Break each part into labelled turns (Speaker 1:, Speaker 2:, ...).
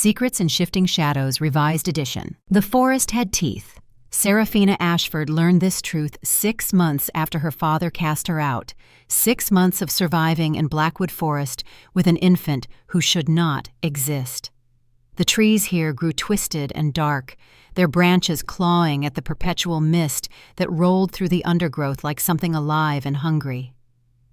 Speaker 1: Secrets and Shifting Shadows Revised Edition. The forest had teeth. Seraphina Ashford learned this truth 6 months after her father cast her out. 6 months of surviving in Blackwood Forest with an infant who should not exist. The trees here grew twisted and dark, their branches clawing at the perpetual mist that rolled through the undergrowth like something alive and hungry.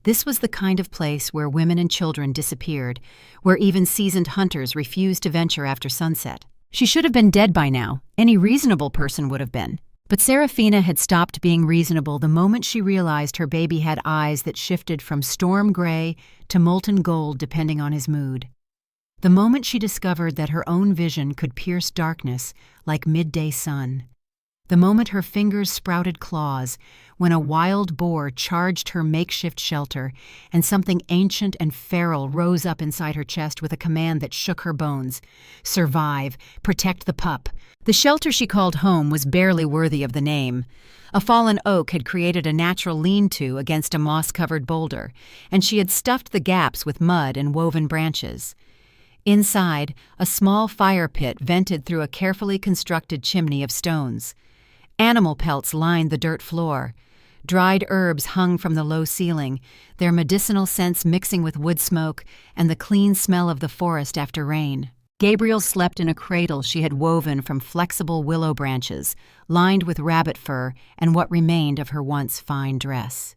Speaker 1: This was the kind of place where women and children disappeared, where even seasoned hunters refused to venture after sunset. She should have been dead by now. Any reasonable person would have been. But Seraphina had stopped being reasonable the moment she realized her baby had eyes that shifted from storm gray to molten gold depending on his mood. The moment she discovered that her own vision could pierce darkness like midday sun. The moment her fingers sprouted claws when a wild boar charged her makeshift shelter and something ancient and feral rose up inside her chest with a command that shook her bones. Survive, protect the pup. The shelter she called home was barely worthy of the name. A fallen oak had created a natural lean-to against a moss-covered boulder, and she had stuffed the gaps with mud and woven branches. Inside, a small fire pit vented through a carefully constructed chimney of stones. Animal pelts lined the dirt floor. Dried herbs hung from the low ceiling, their medicinal scents mixing with wood smoke and the clean smell of the forest after rain. Gabriel slept in a cradle she had woven from flexible willow branches, lined with rabbit fur and what remained of her once fine dress.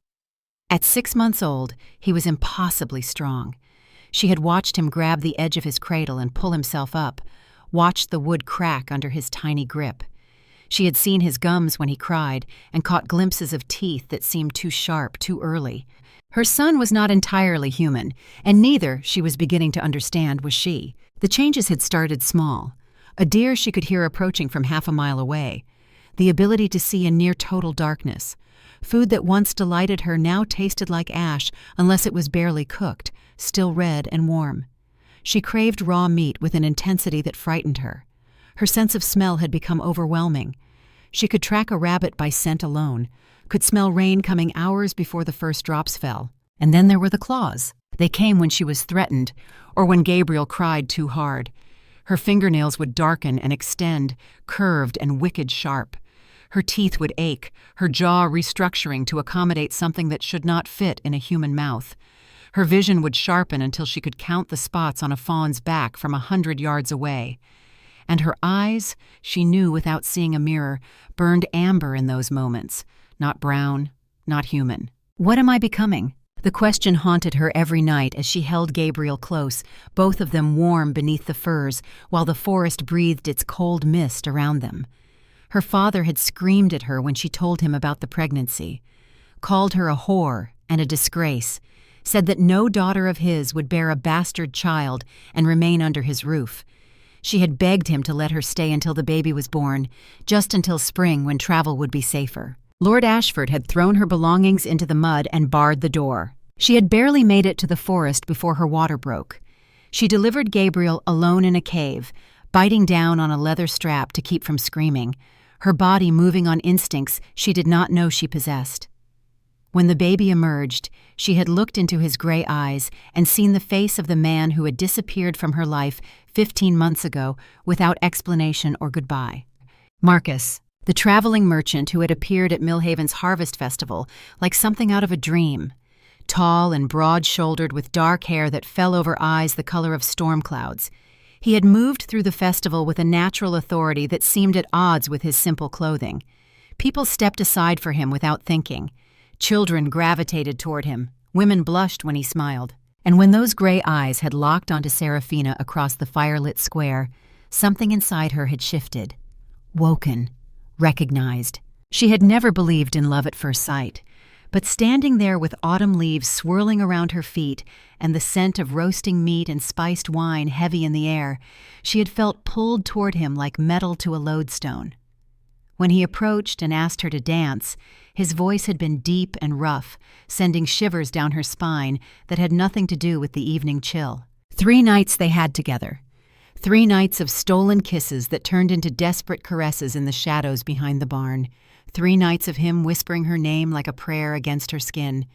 Speaker 1: At 6 months old, he was impossibly strong. She had watched him grab the edge of his cradle and pull himself up, watched the wood crack under his tiny grip. She had seen his gums when he cried and caught glimpses of teeth that seemed too sharp too early. Her son was not entirely human, and neither, she was beginning to understand, was she. The changes had started small. A deer she could hear approaching from half a mile away. The ability to see in near total darkness. Food that once delighted her now tasted like ash unless it was barely cooked, still red and warm. She craved raw meat with an intensity that frightened her. Her sense of smell had become overwhelming. She could track a rabbit by scent alone, could smell rain coming hours before the first drops fell. And then there were the claws. They came when she was threatened, or when Gabriel cried too hard. Her fingernails would darken and extend, curved and wicked sharp. Her teeth would ache, her jaw restructuring to accommodate something that should not fit in a human mouth. Her vision would sharpen until she could count the spots on a fawn's back from 100 yards away. And her eyes, she knew without seeing a mirror, burned amber in those moments. Not brown, not human. What am I becoming? The question haunted her every night as she held Gabriel close, both of them warm beneath the firs, while the forest breathed its cold mist around them. Her father had screamed at her when she told him about the pregnancy, called her a whore and a disgrace, said that no daughter of his would bear a bastard child and remain under his roof. She had begged him to let her stay until the baby was born, just until spring when travel would be safer. Lord Ashford had thrown her belongings into the mud and barred the door. She had barely made it to the forest before her water broke. She delivered Gabriel alone in a cave, biting down on a leather strap to keep from screaming, her body moving on instincts she did not know she possessed. When the baby emerged, she had looked into his gray eyes and seen the face of the man who had disappeared from her life 15 months ago without explanation or goodbye. Marcus, the traveling merchant who had appeared at Millhaven's Harvest Festival like something out of a dream. Tall and broad-shouldered with dark hair that fell over eyes the color of storm clouds. He had moved through the festival with a natural authority that seemed at odds with his simple clothing. People stepped aside for him without thinking. Children gravitated toward him. Women blushed when he smiled. And when those gray eyes had locked onto Seraphina across the firelit square, something inside her had shifted. Woken. Recognized. She had never believed in love at first sight. But standing there with autumn leaves swirling around her feet and the scent of roasting meat and spiced wine heavy in the air, she had felt pulled toward him like metal to a lodestone. When he approached and asked her to dance, his voice had been deep and rough, sending shivers down her spine that had nothing to do with the evening chill. 3 nights they had together. 3 nights of stolen kisses that turned into desperate caresses in the shadows behind the barn. 3 nights of him whispering her name like a prayer against her skin.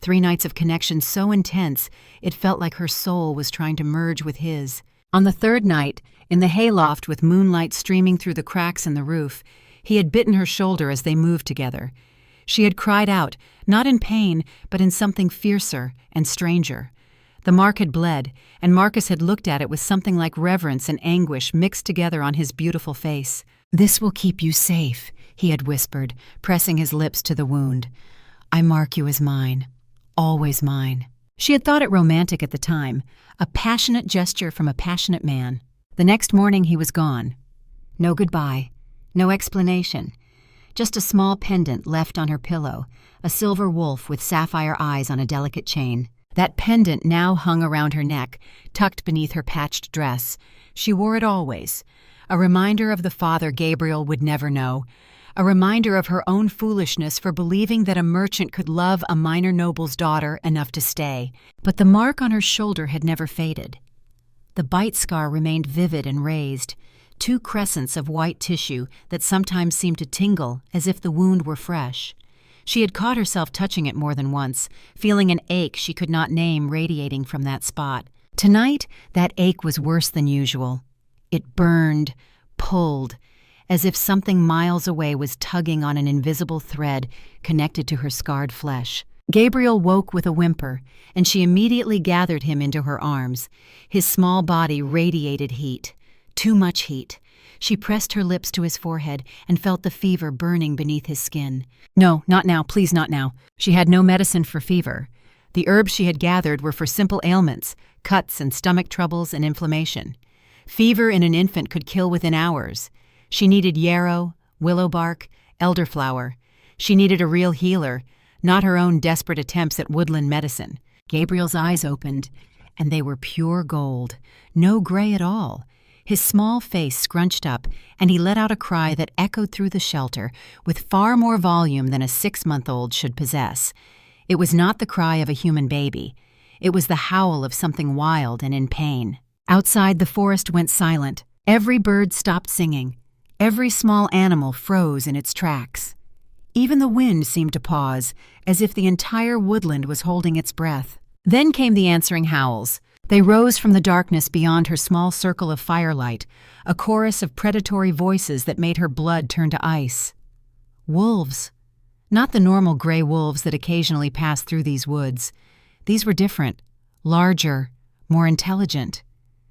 Speaker 1: 3 nights of connection so intense it felt like her soul was trying to merge with his. On the third night, in the hayloft with moonlight streaming through the cracks in the roof, he had bitten her shoulder as they moved together. She had cried out, not in pain, but in something fiercer and stranger. The mark had bled, and Marcus had looked at it with something like reverence and anguish mixed together on his beautiful face. "This will keep you safe," he had whispered, pressing his lips to the wound. "I mark you as mine, always mine." She had thought it romantic at the time, a passionate gesture from a passionate man. The next morning he was gone. No goodbye, no explanation. Just a small pendant left on her pillow, a silver wolf with sapphire eyes on a delicate chain. That pendant now hung around her neck, tucked beneath her patched dress. She wore it always, a reminder of the father Gabriel would never know, a reminder of her own foolishness for believing that a merchant could love a minor noble's daughter enough to stay. But the mark on her shoulder had never faded. The bite scar remained vivid and raised, two crescents of white tissue that sometimes seemed to tingle as if the wound were fresh. She had caught herself touching it more than once, feeling an ache she could not name radiating from that spot. Tonight, that ache was worse than usual. It burned, pulled, as if something miles away was tugging on an invisible thread connected to her scarred flesh. Gabriel woke with a whimper, and she immediately gathered him into her arms. His small body radiated heat. Too much heat. She pressed her lips to his forehead and felt the fever burning beneath his skin. No, not now, please not now. She had no medicine for fever. The herbs she had gathered were for simple ailments, cuts and stomach troubles and inflammation. Fever in an infant could kill within hours. She needed yarrow, willow bark, elderflower. She needed a real healer, not her own desperate attempts at woodland medicine. Gabriel's eyes opened, and they were pure gold, no gray at all. His small face scrunched up, and he let out a cry that echoed through the shelter with far more volume than a 6-month-old should possess. It was not the cry of a human baby. It was the howl of something wild and in pain. Outside, the forest went silent. Every bird stopped singing. Every small animal froze in its tracks. Even the wind seemed to pause, as if the entire woodland was holding its breath. Then came the answering howls. They rose from the darkness beyond her small circle of firelight, a chorus of predatory voices that made her blood turn to ice. Wolves. Not the normal gray wolves that occasionally pass through these woods. These were different, larger, more intelligent.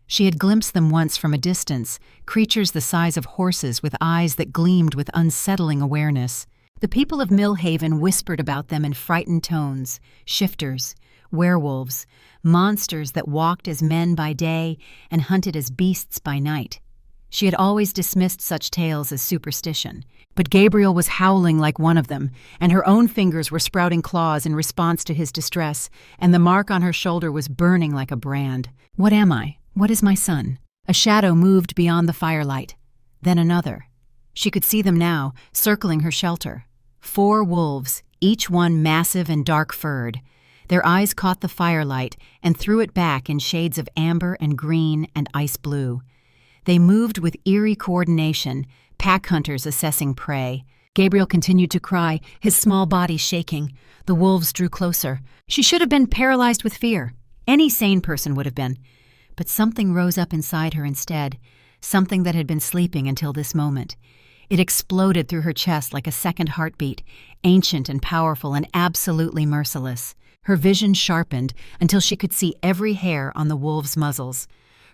Speaker 1: She had glimpsed them once from a distance, creatures the size of horses with eyes that gleamed with unsettling awareness. The people of Millhaven whispered about them in frightened tones, shifters, werewolves, monsters that walked as men by day and hunted as beasts by night. She had always dismissed such tales as superstition, but Gabriel was howling like one of them, and her own fingers were sprouting claws in response to his distress, and the mark on her shoulder was burning like a brand. What am I? What is my son? A shadow moved beyond the firelight, then another. She could see them now, circling her shelter. 4 wolves, each one massive and dark-furred. Their eyes caught the firelight and threw it back in shades of amber and green and ice blue. They moved with eerie coordination, pack hunters assessing prey. Gabriel continued to cry, his small body shaking. The wolves drew closer. She should have been paralyzed with fear. Any sane person would have been. But something rose up inside her instead, something that had been sleeping until this moment. It exploded through her chest like a second heartbeat, ancient and powerful and absolutely merciless. Her vision sharpened until she could see every hair on the wolves' muzzles.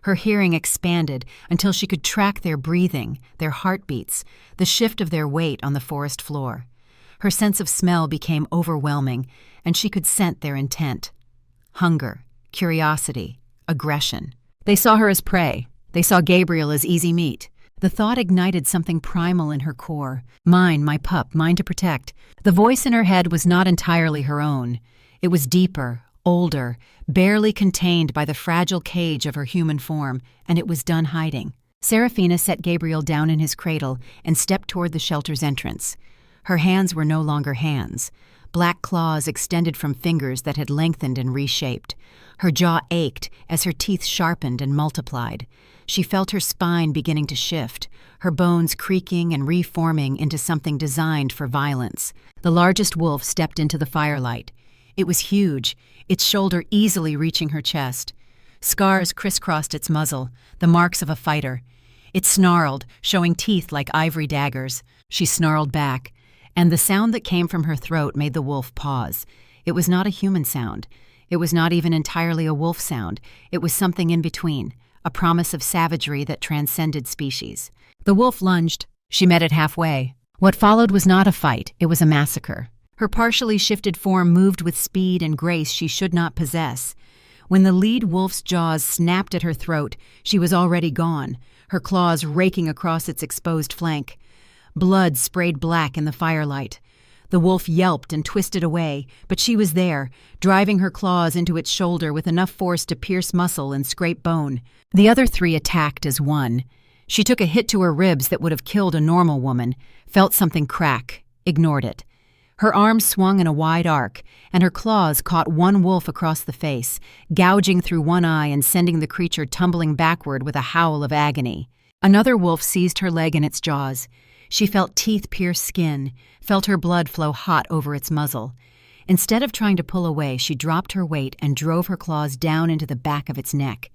Speaker 1: Her hearing expanded until she could track their breathing, their heartbeats, the shift of their weight on the forest floor. Her sense of smell became overwhelming, and she could scent their intent. Hunger, curiosity, aggression. They saw her as prey. They saw Gabriel as easy meat. The thought ignited something primal in her core. Mine, my pup, mine to protect. The voice in her head was not entirely her own. It was deeper, older, barely contained by the fragile cage of her human form, and it was done hiding. Serafina set Gabriel down in his cradle and stepped toward the shelter's entrance. Her hands were no longer hands. Black claws extended from fingers that had lengthened and reshaped. Her jaw ached as her teeth sharpened and multiplied. She felt her spine beginning to shift, her bones creaking and reforming into something designed for violence. The largest wolf stepped into the firelight. It was huge, its shoulder easily reaching her chest. Scars crisscrossed its muzzle, the marks of a fighter. It snarled, showing teeth like ivory daggers. She snarled back, and the sound that came from her throat made the wolf pause. It was not a human sound. It was not even entirely a wolf sound. It was something in between, a promise of savagery that transcended species. The wolf lunged. She met it halfway. What followed was not a fight, it was a massacre. Her partially shifted form moved with speed and grace she should not possess. When the lead wolf's jaws snapped at her throat, she was already gone, her claws raking across its exposed flank. Blood sprayed black in the firelight. The wolf yelped and twisted away, but she was there, driving her claws into its shoulder with enough force to pierce muscle and scrape bone. The other three attacked as one. She took a hit to her ribs that would have killed a normal woman, felt something crack, ignored it. Her arms swung in a wide arc, and her claws caught one wolf across the face, gouging through one eye and sending the creature tumbling backward with a howl of agony. Another wolf seized her leg in its jaws. She felt teeth pierce skin, felt her blood flow hot over its muzzle. Instead of trying to pull away, she dropped her weight and drove her claws down into the back of its neck.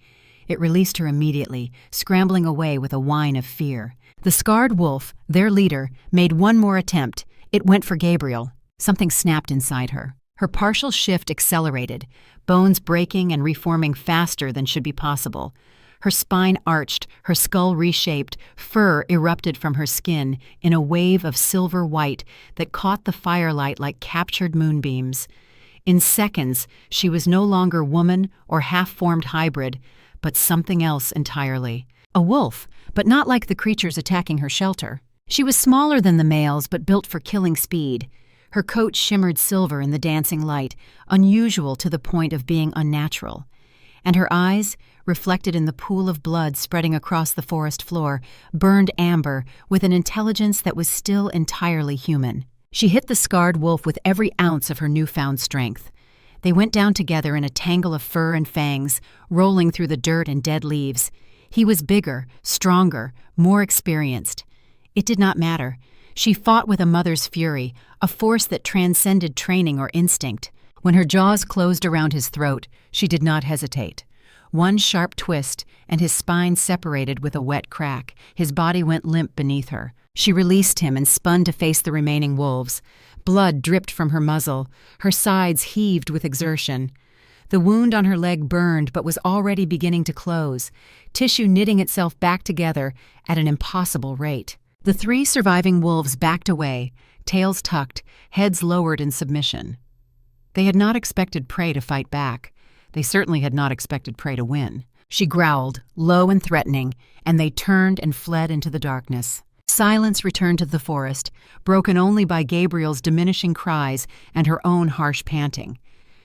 Speaker 1: It released her immediately, scrambling away with a whine of fear. The scarred wolf, their leader, made one more attempt. It went for Gabriel. Something snapped inside her. Her partial shift accelerated, bones breaking and reforming faster than should be possible. Her spine arched, her skull reshaped, fur erupted from her skin in a wave of silver white that caught the firelight like captured moonbeams. In seconds, she was no longer woman or half-formed hybrid, but something else entirely. A wolf, but not like the creatures attacking her shelter. She was smaller than the males, but built for killing speed. Her coat shimmered silver in the dancing light, unusual to the point of being unnatural. And her eyes, reflected in the pool of blood spreading across the forest floor, burned amber with an intelligence that was still entirely human. She hit the scarred wolf with every ounce of her newfound strength. They went down together in a tangle of fur and fangs, rolling through the dirt and dead leaves. He was bigger, stronger, more experienced. It did not matter. She fought with a mother's fury, a force that transcended training or instinct. When her jaws closed around his throat, she did not hesitate. One sharp twist, and his spine separated with a wet crack. His body went limp beneath her. She released him and spun to face the remaining wolves. Blood dripped from her muzzle. Her sides heaved with exertion. The wound on her leg burned but was already beginning to close, tissue knitting itself back together at an impossible rate. The three surviving wolves backed away, tails tucked, heads lowered in submission. They had not expected prey to fight back. They certainly had not expected prey to win. She growled, low and threatening, and they turned and fled into the darkness. Silence returned to the forest, broken only by Gabriel's diminishing cries and her own harsh panting.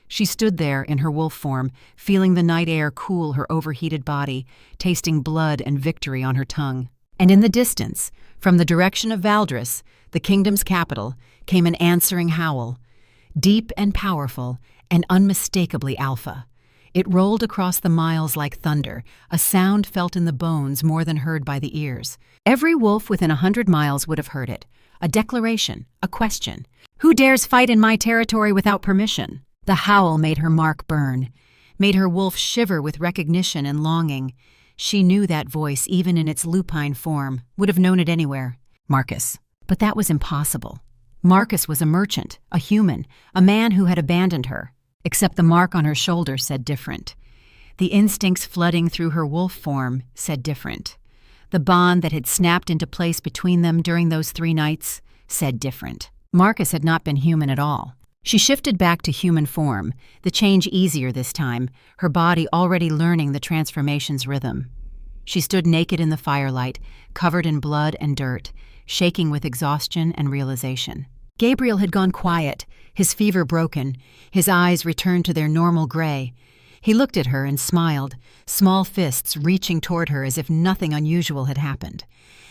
Speaker 1: She stood there in her wolf form, feeling the night air cool her overheated body, tasting blood and victory on her tongue. And in the distance, from the direction of Valdris, the kingdom's capital, came an answering howl. Deep and powerful, and unmistakably alpha. It rolled across the miles like thunder, a sound felt in the bones more than heard by the ears. Every wolf within 100 miles would have heard it. A declaration, a question. Who dares fight in my territory without permission? The howl made her mark burn, made her wolf shiver with recognition and longing. She knew that voice, even in its lupine form, would have known it anywhere. Marcus. But that was impossible. Marcus was a merchant, a human, a man who had abandoned her. Except the mark on her shoulder said different. The instincts flooding through her wolf form said different. The bond that had snapped into place between them during those 3 nights said different. Marcus had not been human at all. She shifted back to human form, the change easier this time, her body already learning the transformation's rhythm. She stood naked in the firelight, covered in blood and dirt, shaking with exhaustion and realization. Gabriel had gone quiet, his fever broken, his eyes returned to their normal gray. He looked at her and smiled, small fists reaching toward her as if nothing unusual had happened,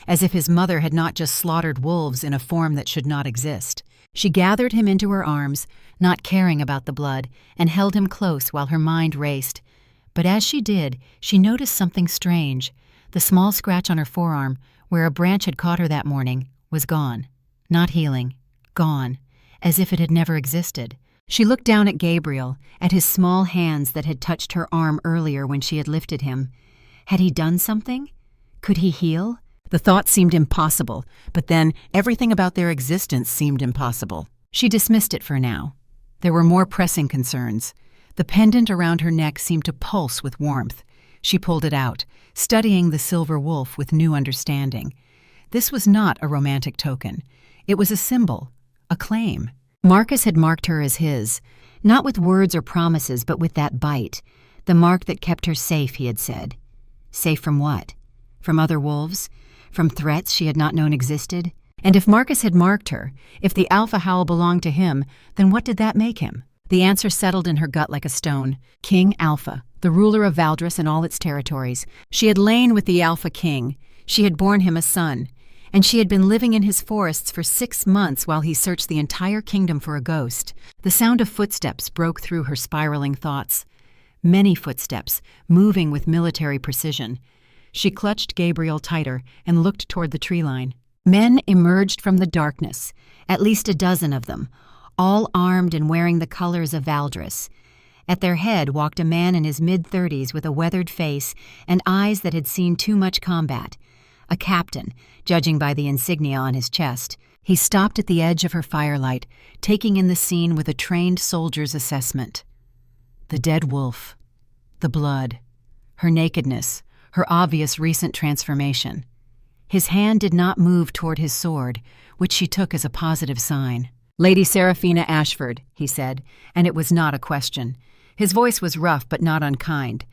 Speaker 1: as if his mother had not just slaughtered wolves in a form that should not exist. She gathered him into her arms, not caring about the blood, and held him close while her mind raced. But as she did, she noticed something strange. The small scratch on her forearm, where a branch had caught her that morning, was gone. Not healing. Gone. As if it had never existed. She looked down at Gabriel, at his small hands that had touched her arm earlier when she had lifted him. Had he done something? Could he heal? The thought seemed impossible, but then everything about their existence seemed impossible. She dismissed it for now. There were more pressing concerns. The pendant around her neck seemed to pulse with warmth. She pulled it out, studying the silver wolf with new understanding. This was not a romantic token. It was a symbol, a claim. Marcus had marked her as his, not with words or promises, but with that bite, the mark that kept her safe, he had said. Safe from what? From other wolves? From threats she had not known existed? And if Marcus had marked her, if the alpha howl belonged to him, then what did that make him? The answer settled in her gut like a stone. King Alpha, the ruler of Valdris and all its territories. She had lain with the Alpha King. She had borne him a son. And she had been living in his forests for 6 months while he searched the entire kingdom for a ghost. The sound of footsteps broke through her spiraling thoughts. Many footsteps, moving with military precision. She clutched Gabriel tighter and looked toward the tree line. Men emerged from the darkness, at least a dozen of them, all armed and wearing the colors of Valdris. At their head walked a man in his mid-30s with a weathered face and eyes that had seen too much combat. A captain, judging by the insignia on his chest. He stopped at the edge of her firelight, taking in the scene with a trained soldier's assessment. The dead wolf, the blood, her nakedness, her obvious recent transformation. His hand did not move toward his sword, which she took as a positive sign. "Lady Seraphina Ashford," he said, and it was not a question. His voice was rough but not unkind.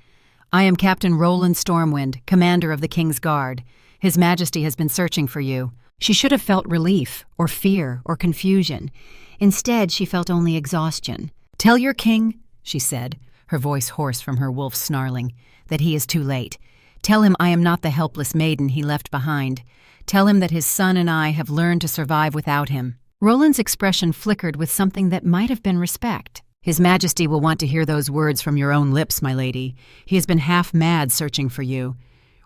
Speaker 1: "I am Captain Roland Stormwind, commander of the King's Guard. His Majesty has been searching for you." She should have felt relief, or fear, or confusion. Instead, she felt only exhaustion. "Tell your king," she said, her voice hoarse from her wolf snarling, "that he is too late. Tell him I am not the helpless maiden he left behind. Tell him that his son and I have learned to survive without him." Roland's expression flickered with something that might have been respect. "His Majesty will want to hear those words from your own lips, my lady. He has been half mad searching for you.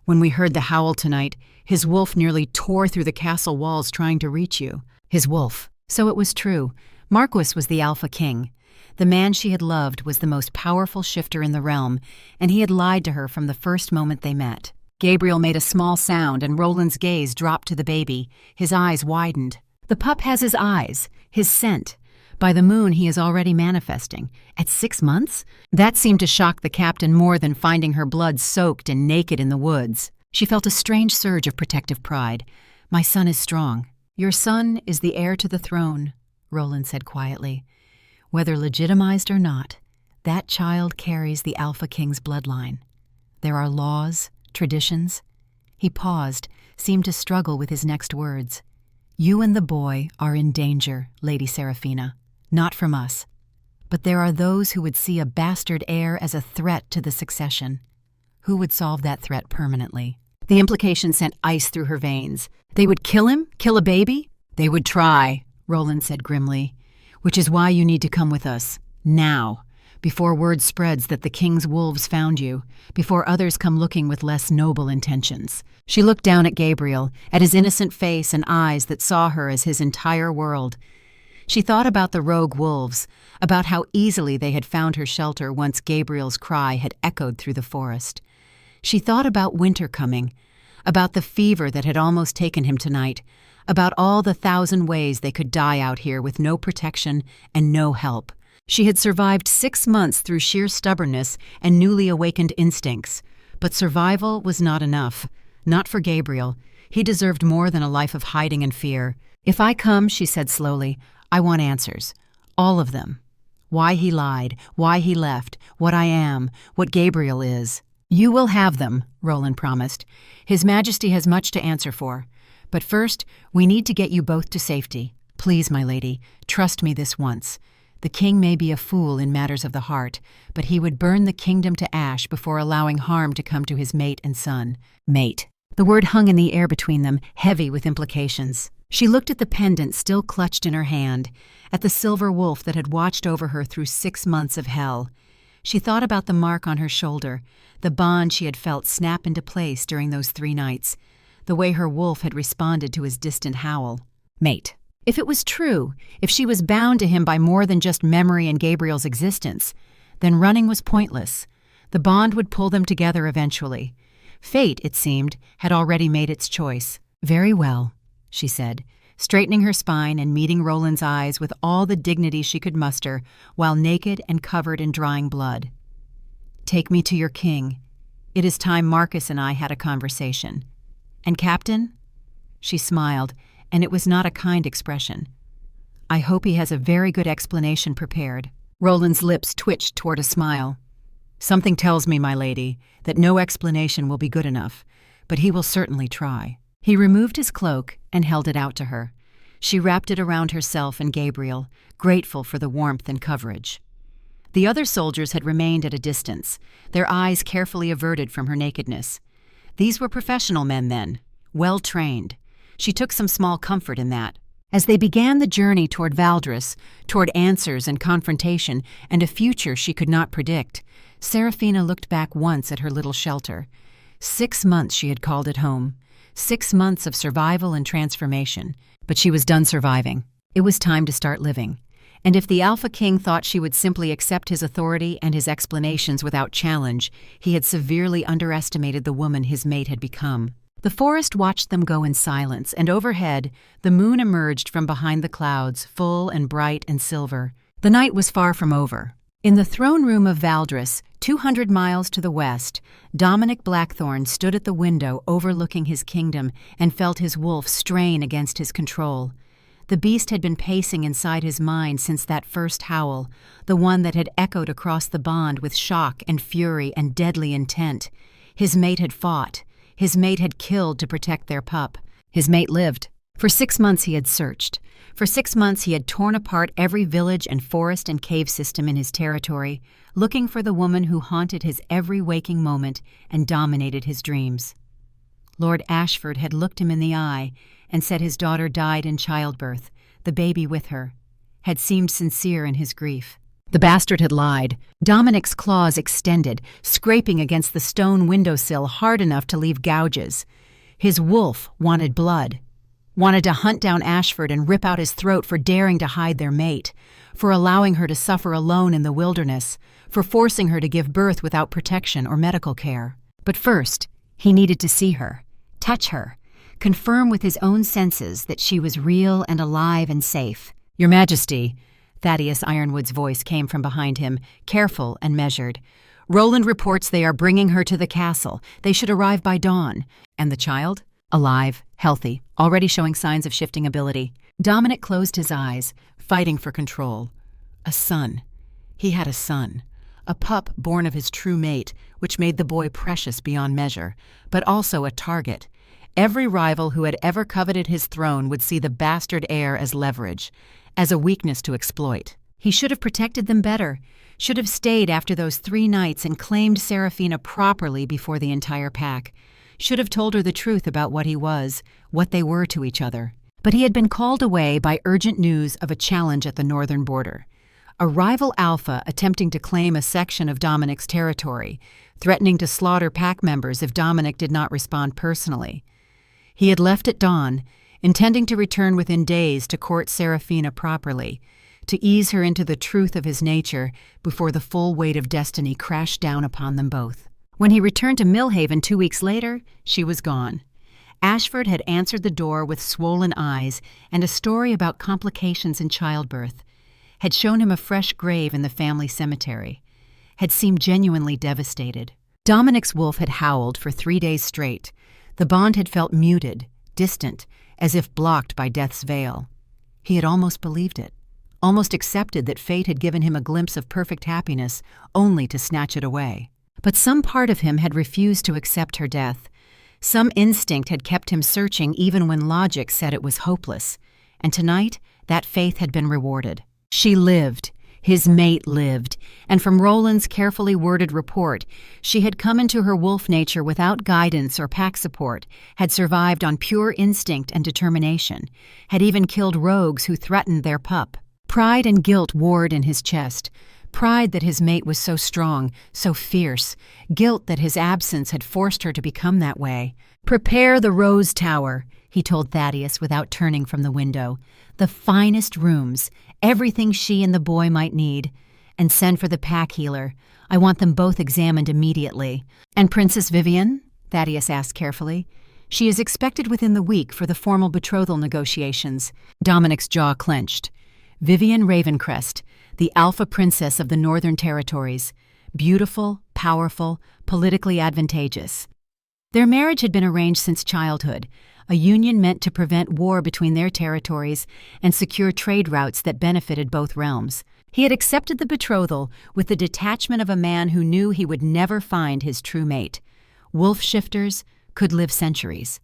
Speaker 1: When we heard the howl tonight, his wolf nearly tore through the castle walls trying to reach you." His wolf. So it was true. Marquis was the Alpha King. The man she had loved was the most powerful shifter in the realm, and he had lied to her from the first moment they met. Gabriel made a small sound, and Roland's gaze dropped to the baby. His eyes widened. The pup has his eyes, his scent. By the moon he is already manifesting. At 6 months? That seemed to shock the captain more than finding her blood soaked and naked in the woods. She felt a strange surge of protective pride. "My son is strong." "Your son is the heir to the throne," Roland said quietly. "Whether legitimized or not, that child carries the Alpha King's bloodline. There are laws, traditions." He paused, seemed to struggle with his next words. "You and the boy are in danger, Lady Seraphina. Not from us. But there are those who would see a bastard heir as a threat to the succession. Who would solve that threat permanently?" The implication sent ice through her veins. "They would kill him? Kill a baby?" "They would try," Roland said grimly. "Which is why you need to come with us. Now. Before word spreads that the king's wolves found you. Before others come looking with less noble intentions." She looked down at Gabriel, at his innocent face and eyes that saw her as his entire world. She thought about the rogue wolves, about how easily they had found her shelter once Gabriel's cry had echoed through the forest. She thought about winter coming, about the fever that had almost taken him tonight, about all the 1,000 ways they could die out here with no protection and no help. She had survived 6 months through sheer stubbornness and newly awakened instincts, but survival was not enough. Not for Gabriel. He deserved more than a life of hiding and fear. "If I come," she said slowly, "I want answers. All of them. Why he lied, why he left, what I am, what Gabriel is." "You will have them," Roland promised. "His Majesty has much to answer for. But first, we need to get you both to safety. Please, my lady, trust me this once. The king may be a fool in matters of the heart, but he would burn the kingdom to ash before allowing harm to come to his mate and son." Mate. The word hung in the air between them, heavy with implications. She looked at the pendant still clutched in her hand, at the silver wolf that had watched over her through 6 months of hell. She thought about the mark on her shoulder, the bond she had felt snap into place during those 3 nights, the way her wolf had responded to his distant howl. "Mate." If it was true, if she was bound to him by more than just memory and Gabriel's existence, then running was pointless. The bond would pull them together eventually. Fate, it seemed, had already made its choice. "Very well," she said, straightening her spine and meeting Roland's eyes with all the dignity she could muster while naked and covered in drying blood. "Take me to your king. It is time Marcus and I had a conversation. And Captain?" She smiled, and it was not a kind expression. "I hope he has a very good explanation prepared." Roland's lips twitched toward a smile. "Something tells me, my lady, that no explanation will be good enough, but he will certainly try." He removed his cloak and held it out to her. She wrapped it around herself and Gabriel, grateful for the warmth and coverage. The other soldiers had remained at a distance, their eyes carefully averted from her nakedness. These were professional men then, well-trained. She took some small comfort in that. As they began the journey toward Valdres, toward answers and confrontation and a future she could not predict, Serafina looked back once at her little shelter. 6 months she had called it home. 6 months of survival and transformation. But she was done surviving. It was time to start living. And if the Alpha King thought she would simply accept his authority and his explanations without challenge, he had severely underestimated the woman his mate had become. The forest watched them go in silence, and overhead, the moon emerged from behind the clouds, full and bright and silver. The night was far from over. In the throne room of Valdres, 200 miles to the west, Dominic Blackthorne stood at the window overlooking his kingdom and felt his wolf strain against his control. The beast had been pacing inside his mind since that first howl, the one that had echoed across the bond with shock and fury and deadly intent. His mate had fought. His mate had killed to protect their pup. His mate lived. For 6 months he had searched. For 6 months he had torn apart every village and forest and cave system in his territory, looking for the woman who haunted his every waking moment and dominated his dreams. Lord Ashford had looked him in the eye and said his daughter died in childbirth, the baby with her, had seemed sincere in his grief. The bastard had lied. Dominic's claws extended, scraping against the stone windowsill hard enough to leave gouges. His wolf wanted blood, wanted to hunt down Ashford and rip out his throat for daring to hide their mate, for allowing her to suffer alone in the wilderness, for forcing her to give birth without protection or medical care. But first, he needed to see her, touch her, confirm with his own senses that she was real and alive and safe. "Your Majesty," Thaddeus Ironwood's voice came from behind him, careful and measured. "Roland reports they are bringing her to the castle. They should arrive by dawn. And the child? Alive, healthy, already showing signs of shifting ability." Dominic closed his eyes, fighting for control. A son. He had a son. A pup born of his true mate, which made the boy precious beyond measure, but also a target. Every rival who had ever coveted his throne would see the bastard heir as leverage, as a weakness to exploit. He should have protected them better, should have stayed after those 3 nights and claimed Serafina properly before the entire pack, should have told her the truth about what he was, what they were to each other. But he had been called away by urgent news of a challenge at the northern border. A rival alpha attempting to claim a section of Dominic's territory, threatening to slaughter pack members if Dominic did not respond personally. He had left at dawn, intending to return within days to court Serafina properly, to ease her into the truth of his nature before the full weight of destiny crashed down upon them both. When he returned to Millhaven 2 weeks later, she was gone. Ashford had answered the door with swollen eyes and a story about complications in childbirth, had shown him a fresh grave in the family cemetery, had seemed genuinely devastated. Dominic's wolf had howled for 3 days straight. The bond had felt muted, distant, as if blocked by death's veil. He had almost believed it, almost accepted that fate had given him a glimpse of perfect happiness only to snatch it away. But some part of him had refused to accept her death. Some instinct had kept him searching even when logic said it was hopeless. And tonight, that faith had been rewarded. She lived. His mate lived, and from Roland's carefully worded report, she had come into her wolf nature without guidance or pack support, had survived on pure instinct and determination, had even killed rogues who threatened their pup. Pride and guilt warred in his chest. Pride that his mate was so strong, so fierce. Guilt that his absence had forced her to become that way. "Prepare the Rose Tower," he told Thaddeus without turning from the window. "The finest rooms, everything she and the boy might need. And send for the pack healer. I want them both examined immediately." "And Princess Vivian?" Thaddeus asked carefully. "She is expected within the week for the formal betrothal negotiations." Dominic's jaw clenched. Vivian Ravencrest, the alpha princess of the Northern Territories. Beautiful, powerful, politically advantageous. Their marriage had been arranged since childhood, a union meant to prevent war between their territories and secure trade routes that benefited both realms. He had accepted the betrothal with the detachment of a man who knew he would never find his true mate. Wolf shifters could live centuries.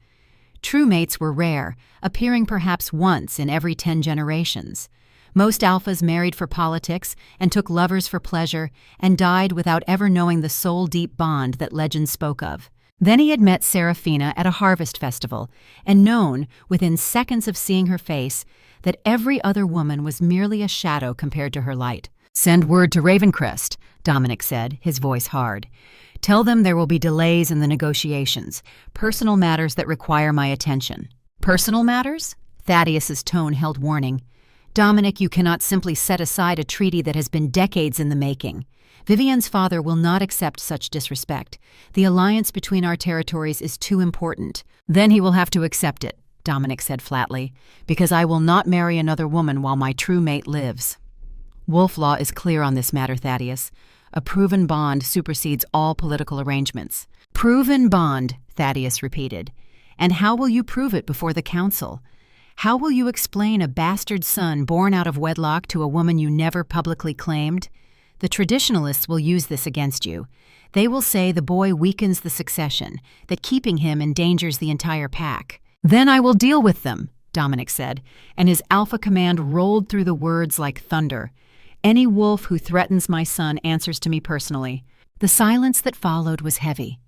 Speaker 1: True mates were rare, appearing perhaps once in every 10 generations. Most alphas married for politics and took lovers for pleasure and died without ever knowing the soul-deep bond that legend spoke of. Then he had met Seraphina at a harvest festival and known, within seconds of seeing her face, that every other woman was merely a shadow compared to her light. "Send word to Ravencrest," Dominic said, his voice hard. "Tell them there will be delays in the negotiations, personal matters that require my attention." "Personal matters?" Thaddeus's tone held warning. "Dominic, you cannot simply set aside a treaty that has been decades in the making. Vivian's father will not accept such disrespect. The alliance between our territories is too important." "Then he will have to accept it," Dominic said flatly, "because I will not marry another woman while my true mate lives." "Wolf law is clear on this matter, Thaddeus. A proven bond supersedes all political arrangements." "Proven bond," Thaddeus repeated. "And how will you prove it before the council? How will you explain a bastard son born out of wedlock to a woman you never publicly claimed? The traditionalists will use this against you. They will say the boy weakens the succession, that keeping him endangers the entire pack." "Then I will deal with them," Dominic said, and his alpha command rolled through the words like thunder. "Any wolf who threatens my son answers to me personally." The silence that followed was heavy.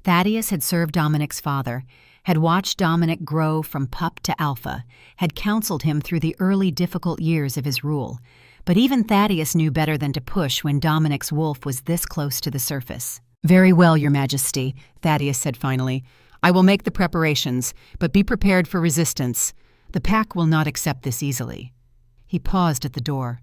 Speaker 1: Thaddeus had served Dominic's father, had watched Dominic grow from pup to alpha, had counseled him through the early difficult years of his rule. But even Thaddeus knew better than to push when Dominic's wolf was this close to the surface. "Very well, Your Majesty," Thaddeus said finally. "I will make the preparations, but be prepared for resistance. The pack will not accept this easily." He paused at the door.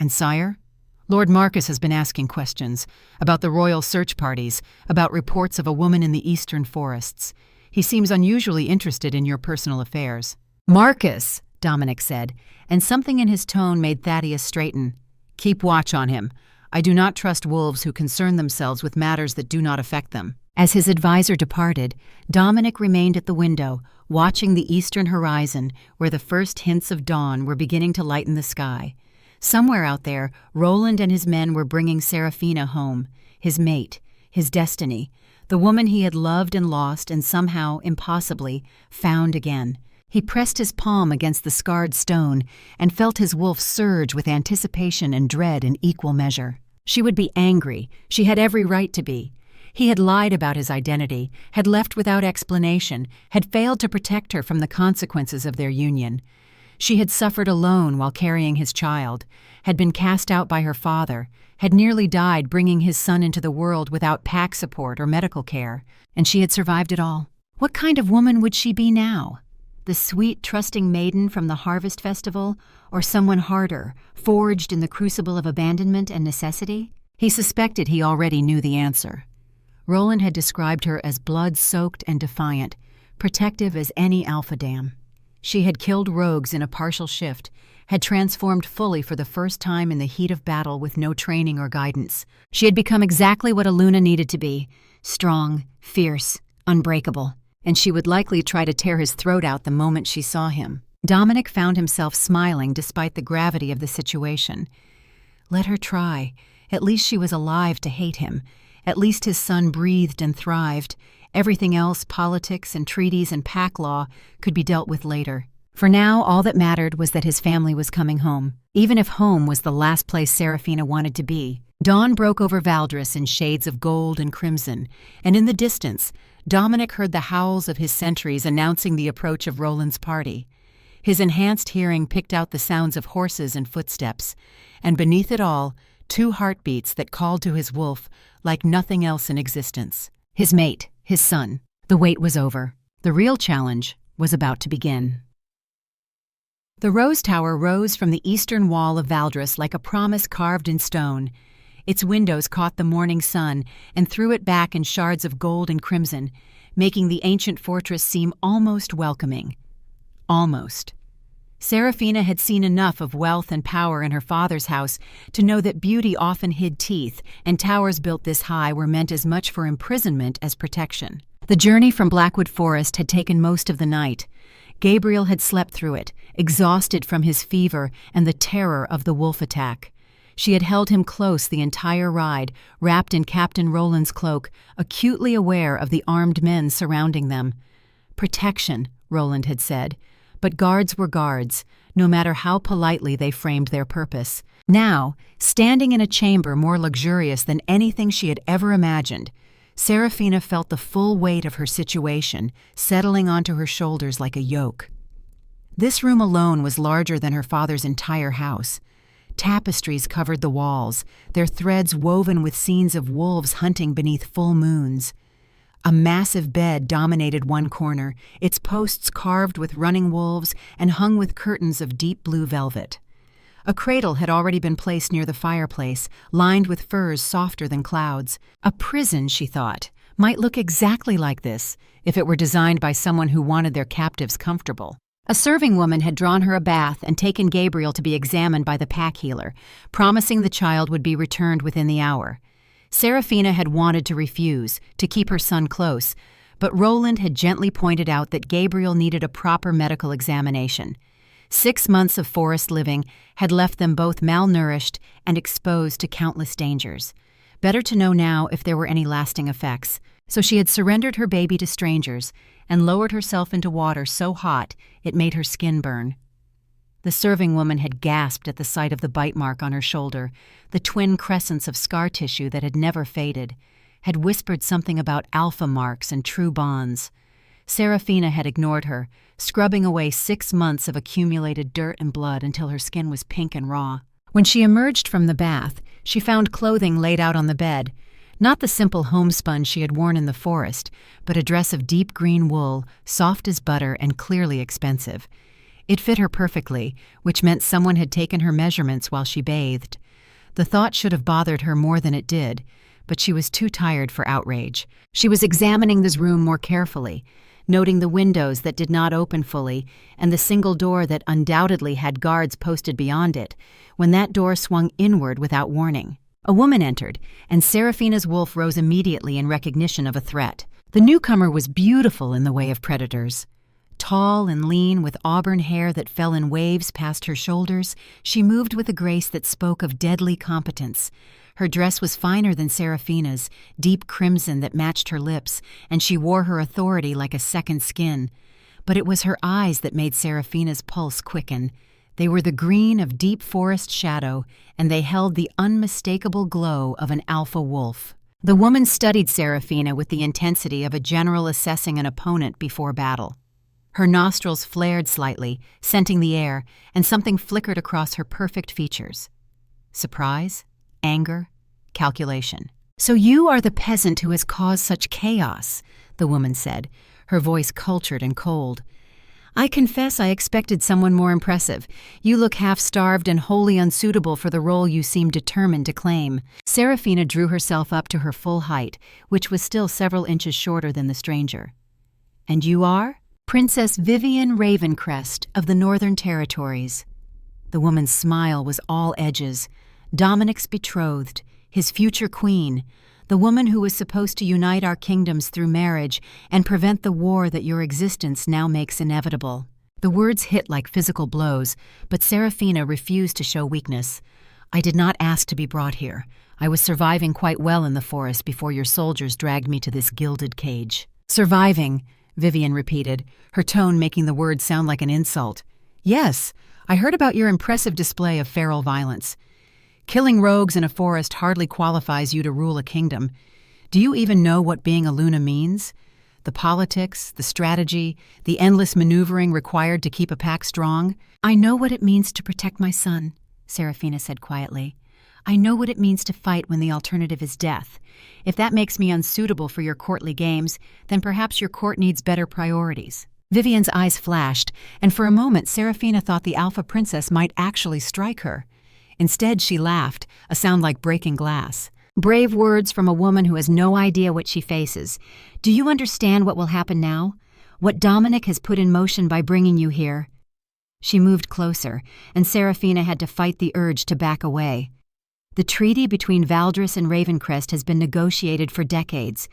Speaker 1: "And sire?" "Lord Marcus has been asking questions about the royal search parties, about reports of a woman in the eastern forests. He seems unusually interested in your personal affairs." "Marcus," Dominic said, and something in his tone made Thaddeus straighten. "Keep watch on him. I do not trust wolves who concern themselves with matters that do not affect them." As his advisor departed, Dominic remained at the window, watching the eastern horizon where the first hints of dawn were beginning to lighten the sky. Somewhere out there, Roland and his men were bringing Seraphina home, his mate, his destiny, the woman he had loved and lost and somehow, impossibly, found again. He pressed his palm against the scarred stone and felt his wolf surge with anticipation and dread in equal measure. She would be angry. She had every right to be. He had lied about his identity, had left without explanation, had failed to protect her from the consequences of their union. She had suffered alone while carrying his child, had been cast out by her father, had nearly died bringing his son into the world without pack support or medical care, and she had survived it all. What kind of woman would she be now? The sweet, trusting maiden from the harvest festival, or someone harder, forged in the crucible of abandonment and necessity? He suspected he already knew the answer. Roland had described her as blood-soaked and defiant, protective as any alpha dam. She had killed rogues in a partial shift, had transformed fully for the first time in the heat of battle with no training or guidance. She had become exactly what a Luna needed to be, strong, fierce, unbreakable, and she would likely try to tear his throat out the moment she saw him. Dominic found himself smiling despite the gravity of the situation. Let her try. At least she was alive to hate him. At least his son breathed and thrived. Everything else, politics and treaties and pack law, could be dealt with later. For now, all that mattered was that his family was coming home, even if home was the last place Seraphina wanted to be. Dawn broke over Valdris in shades of gold and crimson, and in the distance, Dominic heard the howls of his sentries announcing the approach of Roland's party. His enhanced hearing picked out the sounds of horses and footsteps, and beneath it all, 2 heartbeats that called to his wolf like nothing else in existence. His mate, his son. The wait was over. The real challenge was about to begin. The Rose Tower rose from the eastern wall of Valdres like a promise carved in stone. Its windows caught the morning sun and threw it back in shards of gold and crimson, making the ancient fortress seem almost welcoming. Almost. Serafina had seen enough of wealth and power in her father's house to know that beauty often hid teeth, and towers built this high were meant as much for imprisonment as protection. The journey from Blackwood Forest had taken most of the night. Gabriel had slept through it, exhausted from his fever and the terror of the wolf attack. She had held him close the entire ride, wrapped in Captain Roland's cloak, acutely aware of the armed men surrounding them. Protection, Roland had said, but guards were guards, no matter how politely they framed their purpose. Now, standing in a chamber more luxurious than anything she had ever imagined, Serafina felt the full weight of her situation settling onto her shoulders like a yoke. This room alone was larger than her father's entire house. Tapestries covered the walls, their threads woven with scenes of wolves hunting beneath full moons. A massive bed dominated one corner, its posts carved with running wolves and hung with curtains of deep blue velvet. A cradle had already been placed near the fireplace, lined with furs softer than clouds. A prison, she thought, might look exactly like this if it were designed by someone who wanted their captives comfortable. A serving woman had drawn her a bath and taken Gabriel to be examined by the pack healer, promising the child would be returned within the hour. Serafina had wanted to refuse, to keep her son close, but Roland had gently pointed out that Gabriel needed a proper medical examination. 6 months of forest living had left them both malnourished and exposed to countless dangers. Better to know now if there were any lasting effects. So she had surrendered her baby to strangers and lowered herself into water so hot it made her skin burn. The serving woman had gasped at the sight of the bite mark on her shoulder, the twin crescents of scar tissue that had never faded, had whispered something about alpha marks and true bonds. Serafina had ignored her, scrubbing away 6 months of accumulated dirt and blood until her skin was pink and raw. When she emerged from the bath, she found clothing laid out on the bed, not the simple homespun she had worn in the forest, but a dress of deep green wool, soft as butter and clearly expensive. It fit her perfectly, which meant someone had taken her measurements while she bathed. The thought should have bothered her more than it did, but she was too tired for outrage. She was examining this room more carefully, noting the windows that did not open fully and the single door that undoubtedly had guards posted beyond it, when that door swung inward without warning. A woman entered, and Serafina's wolf rose immediately in recognition of a threat. The newcomer was beautiful in the way of predators. Tall and lean, with auburn hair that fell in waves past her shoulders, she moved with a grace that spoke of deadly competence. Her dress was finer than Serafina's, deep crimson that matched her lips, and she wore her authority like a second skin. But it was her eyes that made Serafina's pulse quicken. They were the green of deep forest shadow, and they held the unmistakable glow of an alpha wolf. The woman studied Serafina with the intensity of a general assessing an opponent before battle. Her nostrils flared slightly, scenting the air, and something flickered across her perfect features. Surprise? Anger? Calculation. "So you are the peasant who has caused such chaos," the woman said, her voice cultured and cold. "I confess I expected someone more impressive. You look half-starved and wholly unsuitable for the role you seem determined to claim." Serafina drew herself up to her full height, which was still several inches shorter than the stranger. "And you are?" "Princess Vivian Ravencrest of the Northern Territories." The woman's smile was all edges. Dominic's betrothed, his future queen, the woman who was supposed to unite our kingdoms through marriage and prevent the war that your existence now makes inevitable. The words hit like physical blows, but Serafina refused to show weakness. "I did not ask to be brought here. I was surviving quite well in the forest before your soldiers dragged me to this gilded cage." "Surviving," Vivian repeated, her tone making the words sound like an insult. "Yes, I heard about your impressive display of feral violence. Killing rogues in a forest hardly qualifies you to rule a kingdom. Do you even know what being a Luna means? The politics, the strategy, the endless maneuvering required to keep a pack strong?" "I know what it means to protect my son," Serafina said quietly. "I know what it means to fight when the alternative is death. If that makes me unsuitable for your courtly games, then perhaps your court needs better priorities." Vivian's eyes flashed, and for a moment Serafina thought the Alpha Princess might actually strike her. Instead, she laughed, a sound like breaking glass. Brave words from a woman who has no idea what she faces. Do you understand what will happen now? What Dominic has put in motion by bringing you here? She moved closer, and Serafina had to fight the urge to back away. The treaty between Valdris and Ravencrest has been negotiated for decades.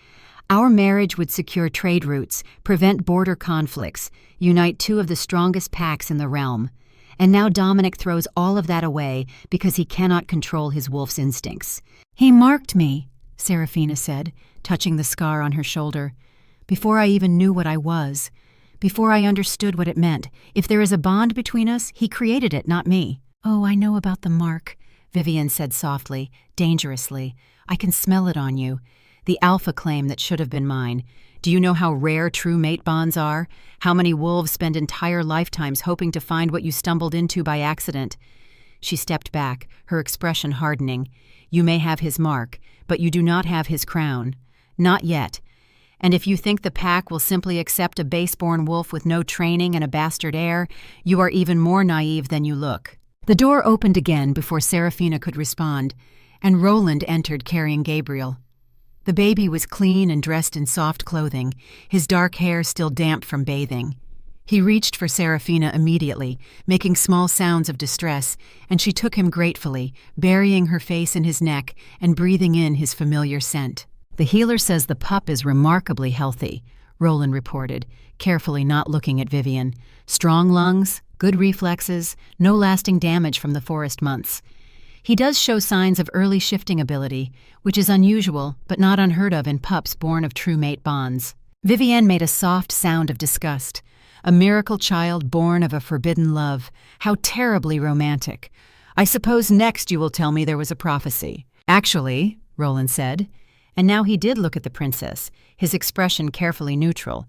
Speaker 1: Our marriage would secure trade routes, prevent border conflicts, unite two of the strongest packs in the realm. And now Dominic throws all of that away because he cannot control his wolf's instincts. "He marked me," Serafina said, touching the scar on her shoulder, "before I even knew what I was, before I understood what it meant. If there is a bond between us, he created it, not me." "Oh, I know about the mark," Vivian said softly, dangerously. "I can smell it on you. The alpha claim that should have been mine. Do you know how rare true mate bonds are? How many wolves spend entire lifetimes hoping to find what you stumbled into by accident?" She stepped back, her expression hardening. "You may have his mark, but you do not have his crown. Not yet. And if you think the pack will simply accept a baseborn wolf with no training and a bastard heir, you are even more naive than you look." The door opened again before Serafina could respond, and Roland entered carrying Gabriel. The baby was clean and dressed in soft clothing, his dark hair still damp from bathing. He reached for Serafina immediately, making small sounds of distress, and she took him gratefully, burying her face in his neck and breathing in his familiar scent. "The healer says the pup is remarkably healthy," Roland reported, carefully not looking at Vivian. "Strong lungs, good reflexes, no lasting damage from the forest months. He does show signs of early shifting ability, which is unusual but not unheard of in pups born of true mate bonds." Vivian made a soft sound of disgust. A miracle child born of a forbidden love. How terribly romantic. "I suppose next you will tell me there was a prophecy." "Actually," Roland said, and now he did look at the princess, his expression carefully neutral.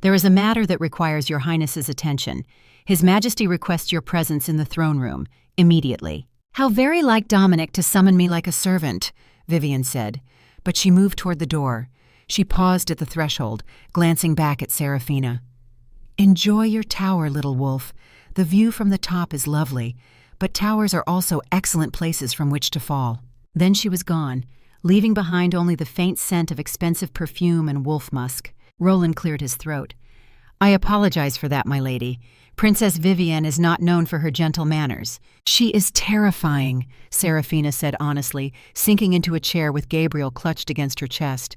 Speaker 1: "There is a matter that requires your highness's attention. His Majesty requests your presence in the throne room, immediately." "How very like Dominic to summon me like a servant," Vivian said, but she moved toward the door. She paused at the threshold, glancing back at Serafina. "Enjoy your tower, little wolf. The view from the top is lovely, but towers are also excellent places from which to fall." Then she was gone, leaving behind only the faint scent of expensive perfume and wolf musk. Roland cleared his throat. "I apologize for that, my lady. Princess Vivian is not known for her gentle manners." "She is terrifying," Serafina said honestly, sinking into a chair with Gabriel clutched against her chest.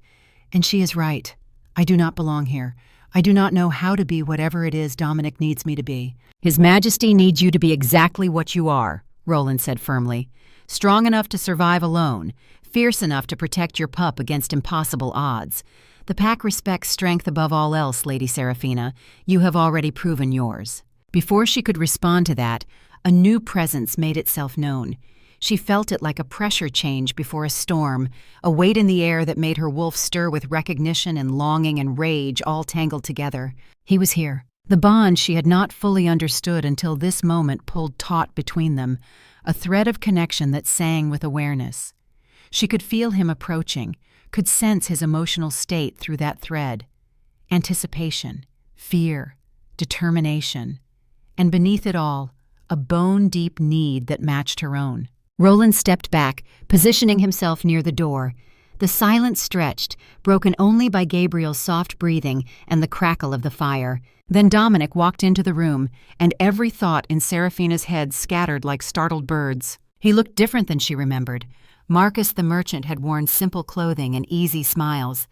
Speaker 1: "And she is right. I do not belong here. I do not know how to be whatever it is Dominic needs me to be." "His Majesty needs you to be exactly what you are," Roland said firmly. "Strong enough to survive alone, fierce enough to protect your pup against impossible odds. The pack respects strength above all else, Lady Serafina. You have already proven yours." Before she could respond to that, a new presence made itself known. She felt it like a pressure change before a storm, a weight in the air that made her wolf stir with recognition and longing and rage all tangled together. He was here. The bond she had not fully understood until this moment pulled taut between them, a thread of connection that sang with awareness. She could feel him approaching, could sense his emotional state through that thread. Anticipation, fear, determination, and beneath it all, a bone-deep need that matched her own. Roland stepped back, positioning himself near the door. The silence stretched, broken only by Gabriel's soft breathing and the crackle of the fire. Then Dominic walked into the room, and every thought in Serafina's head scattered like startled birds. He looked different than she remembered. Marcus the merchant had worn simple clothing and easy smiles.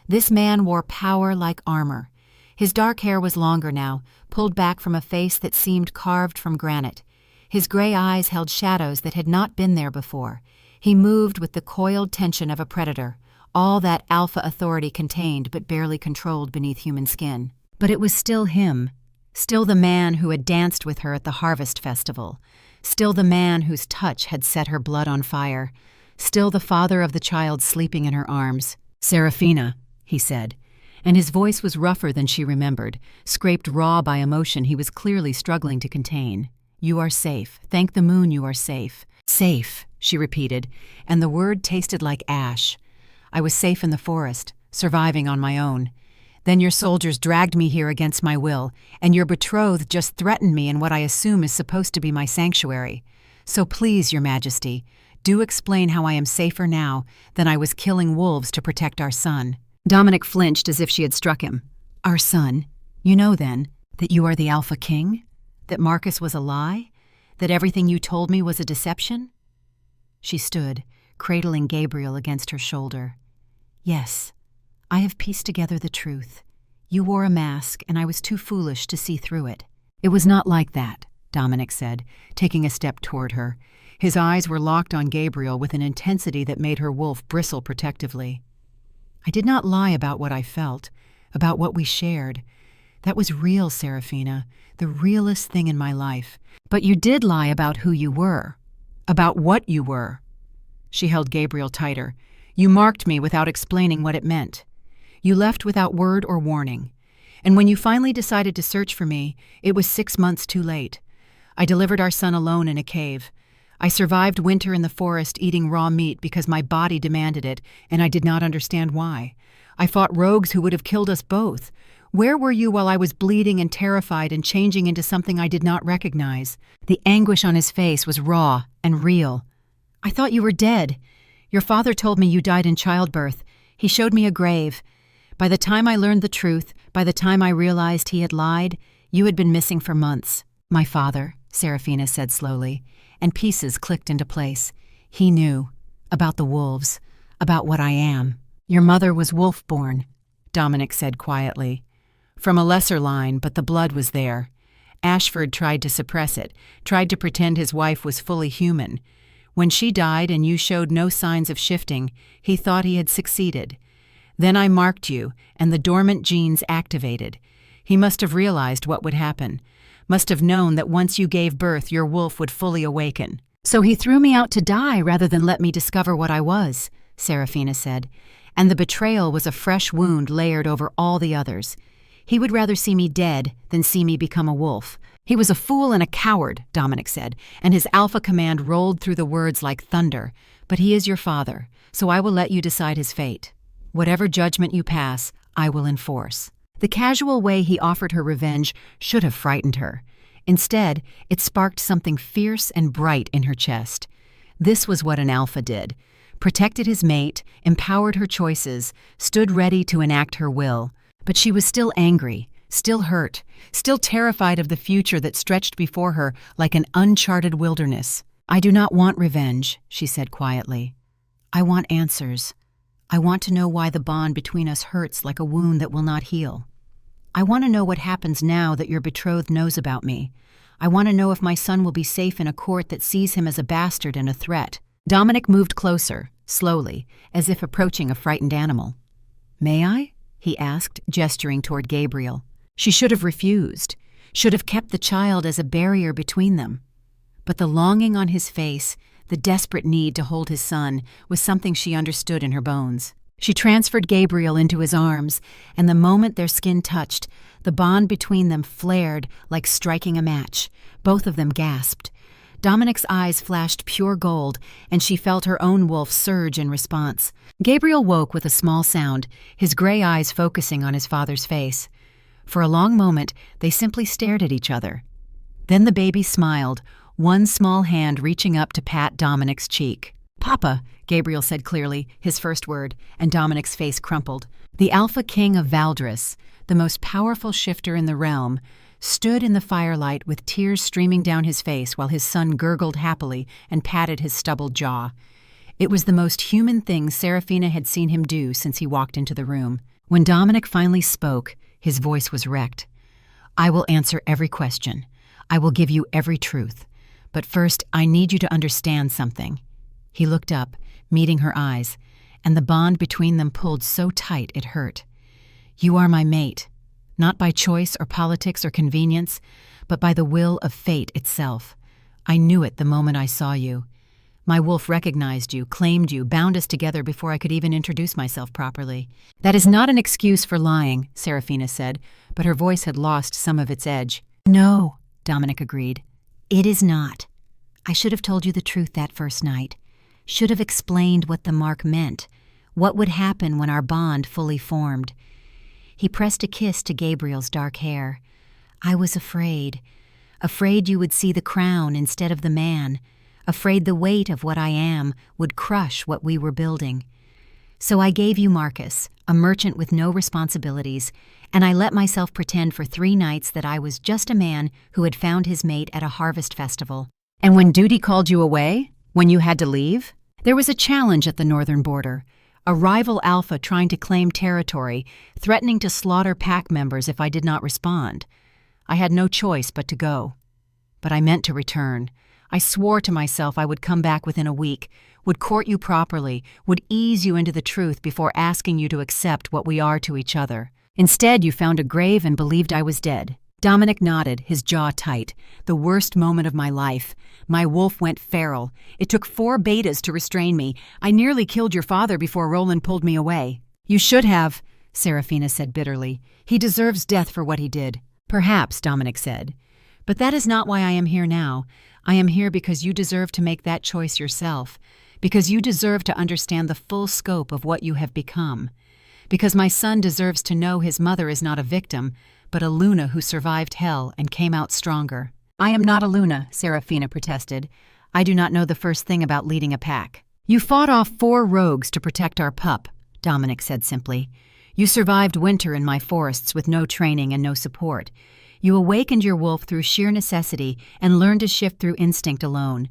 Speaker 1: This man wore power like armor. His dark hair was longer now, pulled back from a face that seemed carved from granite. His gray eyes held shadows that had not been there before. He moved with the coiled tension of a predator, all that alpha authority contained but barely controlled beneath human skin. But it was still him, still the man who had danced with her at the harvest festival, still the man whose touch had set her blood on fire, still the father of the child sleeping in her arms. "Serafina," he said, and his voice was rougher than she remembered, scraped raw by emotion he was clearly struggling to contain. "You are safe. Thank the moon you are safe." "Safe," she repeated, and the word tasted like ash. "I was safe in the forest, surviving on my own. Then your soldiers dragged me here against my will, and your betrothed just threatened me in what I assume is supposed to be my sanctuary. So please, Your Majesty, do explain how I am safer now than I was killing wolves to protect our son." Dominic flinched as if she had struck him. "Our son? You know, then, that you are the Alpha King? That Marcus was a lie? That everything you told me was a deception?" She stood, cradling Gabriel against her shoulder. "Yes, I have pieced together the truth. You wore a mask, and I was too foolish to see through it." "It was not like that," Dominic said, taking a step toward her. His eyes were locked on Gabriel with an intensity that made her wolf bristle protectively. "I did not lie about what I felt, about what we shared. That was real, Serafina, the realest thing in my life. But you did lie about who you were, about what you were." She held Gabriel tighter. "You marked me without explaining what it meant. You left without word or warning. And when you finally decided to search for me, it was 6 months too late. I delivered our son alone in a cave. I survived winter in the forest eating raw meat because my body demanded it, and I did not understand why. I fought rogues who would have killed us both. Where were you while I was bleeding and terrified and changing into something I did not recognize?" The anguish on his face was raw and real. "I thought you were dead. Your father told me you died in childbirth. He showed me a grave. By the time I learned the truth, by the time I realized he had lied, you had been missing for months." "My father," Serafina said slowly, and pieces clicked into place. "He knew. About the wolves. About what I am." "Your mother was wolf-born," Dominic said quietly. "From a lesser line, but the blood was there. Ashford tried to suppress it, tried to pretend his wife was fully human. When she died and you showed no signs of shifting, he thought he had succeeded. Then I marked you, and the dormant genes activated. He must have realized what would happen, must have known that once you gave birth, your wolf would fully awaken. So he threw me out to die rather than let me discover what I was," Serafina said, "and the betrayal was a fresh wound layered over all the others. He would rather see me dead than see me become a wolf." "He was a fool and a coward," Dominic said, and his alpha command rolled through the words like thunder. "But he is your father, so I will let you decide his fate. Whatever judgment you pass, I will enforce." The casual way he offered her revenge should have frightened her. Instead, it sparked something fierce and bright in her chest. This was what an alpha did. Protected his mate, empowered her choices, stood ready to enact her will. But she was still angry, still hurt, still terrified of the future that stretched before her like an uncharted wilderness. "I do not want revenge," she said quietly. "I want answers. I want to know why the bond between us hurts like a wound that will not heal. I want to know what happens now that your betrothed knows about me. I want to know if my son will be safe in a court that sees him as a bastard and a threat." Dominic moved closer, slowly, as if approaching a frightened animal. "May I?" he asked, gesturing toward Gabriel. She should have refused, should have kept the child as a barrier between them. But the longing on his face, the desperate need to hold his son, was something she understood in her bones. She transferred Gabriel into his arms, and the moment their skin touched, the bond between them flared like striking a match. Both of them gasped. Dominic's eyes flashed pure gold, and she felt her own wolf surge in response. Gabriel woke with a small sound, his gray eyes focusing on his father's face. For a long moment, they simply stared at each other. Then the baby smiled, one small hand reaching up to pat Dominic's cheek. "Papa," Gabriel said clearly, his first word, and Dominic's face crumpled. The Alpha King of Valdris, the most powerful shifter in the realm, stood in the firelight with tears streaming down his face while his son gurgled happily and patted his stubbled jaw. It was the most human thing Serafina had seen him do since he walked into the room. When Dominic finally spoke, his voice was wrecked. "I will answer every question. I will give you every truth. But first, I need you to understand something." He looked up, meeting her eyes, and the bond between them pulled so tight it hurt. "You are my mate, not by choice or politics or convenience, but by the will of fate itself. I knew it the moment I saw you. My wolf recognized you, claimed you, bound us together before I could even introduce myself properly." "That is not an excuse for lying," Serafina said, but her voice had lost some of its edge. "No," Dominic agreed. "It is not. I should have told you the truth that first night. Should have explained what the mark meant, what would happen when our bond fully formed. He pressed a kiss to Gabriel's dark hair. "I was afraid. Afraid you would see the crown instead of the man. Afraid the weight of what I am would crush what we were building. So I gave you Marcus, a merchant with no responsibilities, and I let myself pretend for 3 nights that I was just a man who had found his mate at a harvest festival." "And when duty called you away? When you had to leave?" "There was a challenge at the northern border. A rival alpha trying to claim territory, threatening to slaughter pack members if I did not respond. I had no choice but to go. But I meant to return. I swore to myself I would come back within a week, would court you properly, would ease you into the truth before asking you to accept what we are to each other. Instead, you found a grave and believed I was dead." Dominic nodded, his jaw tight. "The worst moment of my life. My wolf went feral. It took 4 betas to restrain me. I nearly killed your father before Roland pulled me away." "You should have," Serafina said bitterly. "He deserves death for what he did." "Perhaps," Dominic said. "But that is not why I am here now. I am here because you deserve to make that choice yourself, because you deserve to understand the full scope of what you have become, because my son deserves to know his mother is not a victim, but a Luna who survived hell and came out stronger." "I am not a Luna," Serafina protested. "I do not know the first thing about leading a pack." "You fought off 4 rogues to protect our pup," Dominic said simply. "You survived winter in my forests with no training and no support. You awakened your wolf through sheer necessity and learned to shift through instinct alone.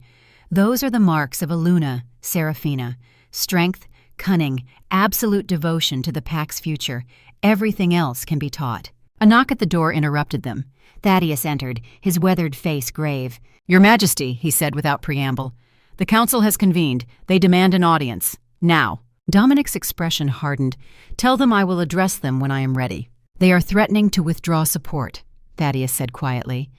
Speaker 1: Those are the marks of a Luna, Serafina. Strength, cunning, absolute devotion to the pack's future. Everything else can be taught." A knock at the door interrupted them. Thaddeus entered, his weathered face grave. "Your Majesty," he said without preamble, "the council has convened. They demand an audience. Now." Dominic's expression hardened. "Tell them I will address them when I am ready." "They are threatening to withdraw support," Thaddeus said quietly.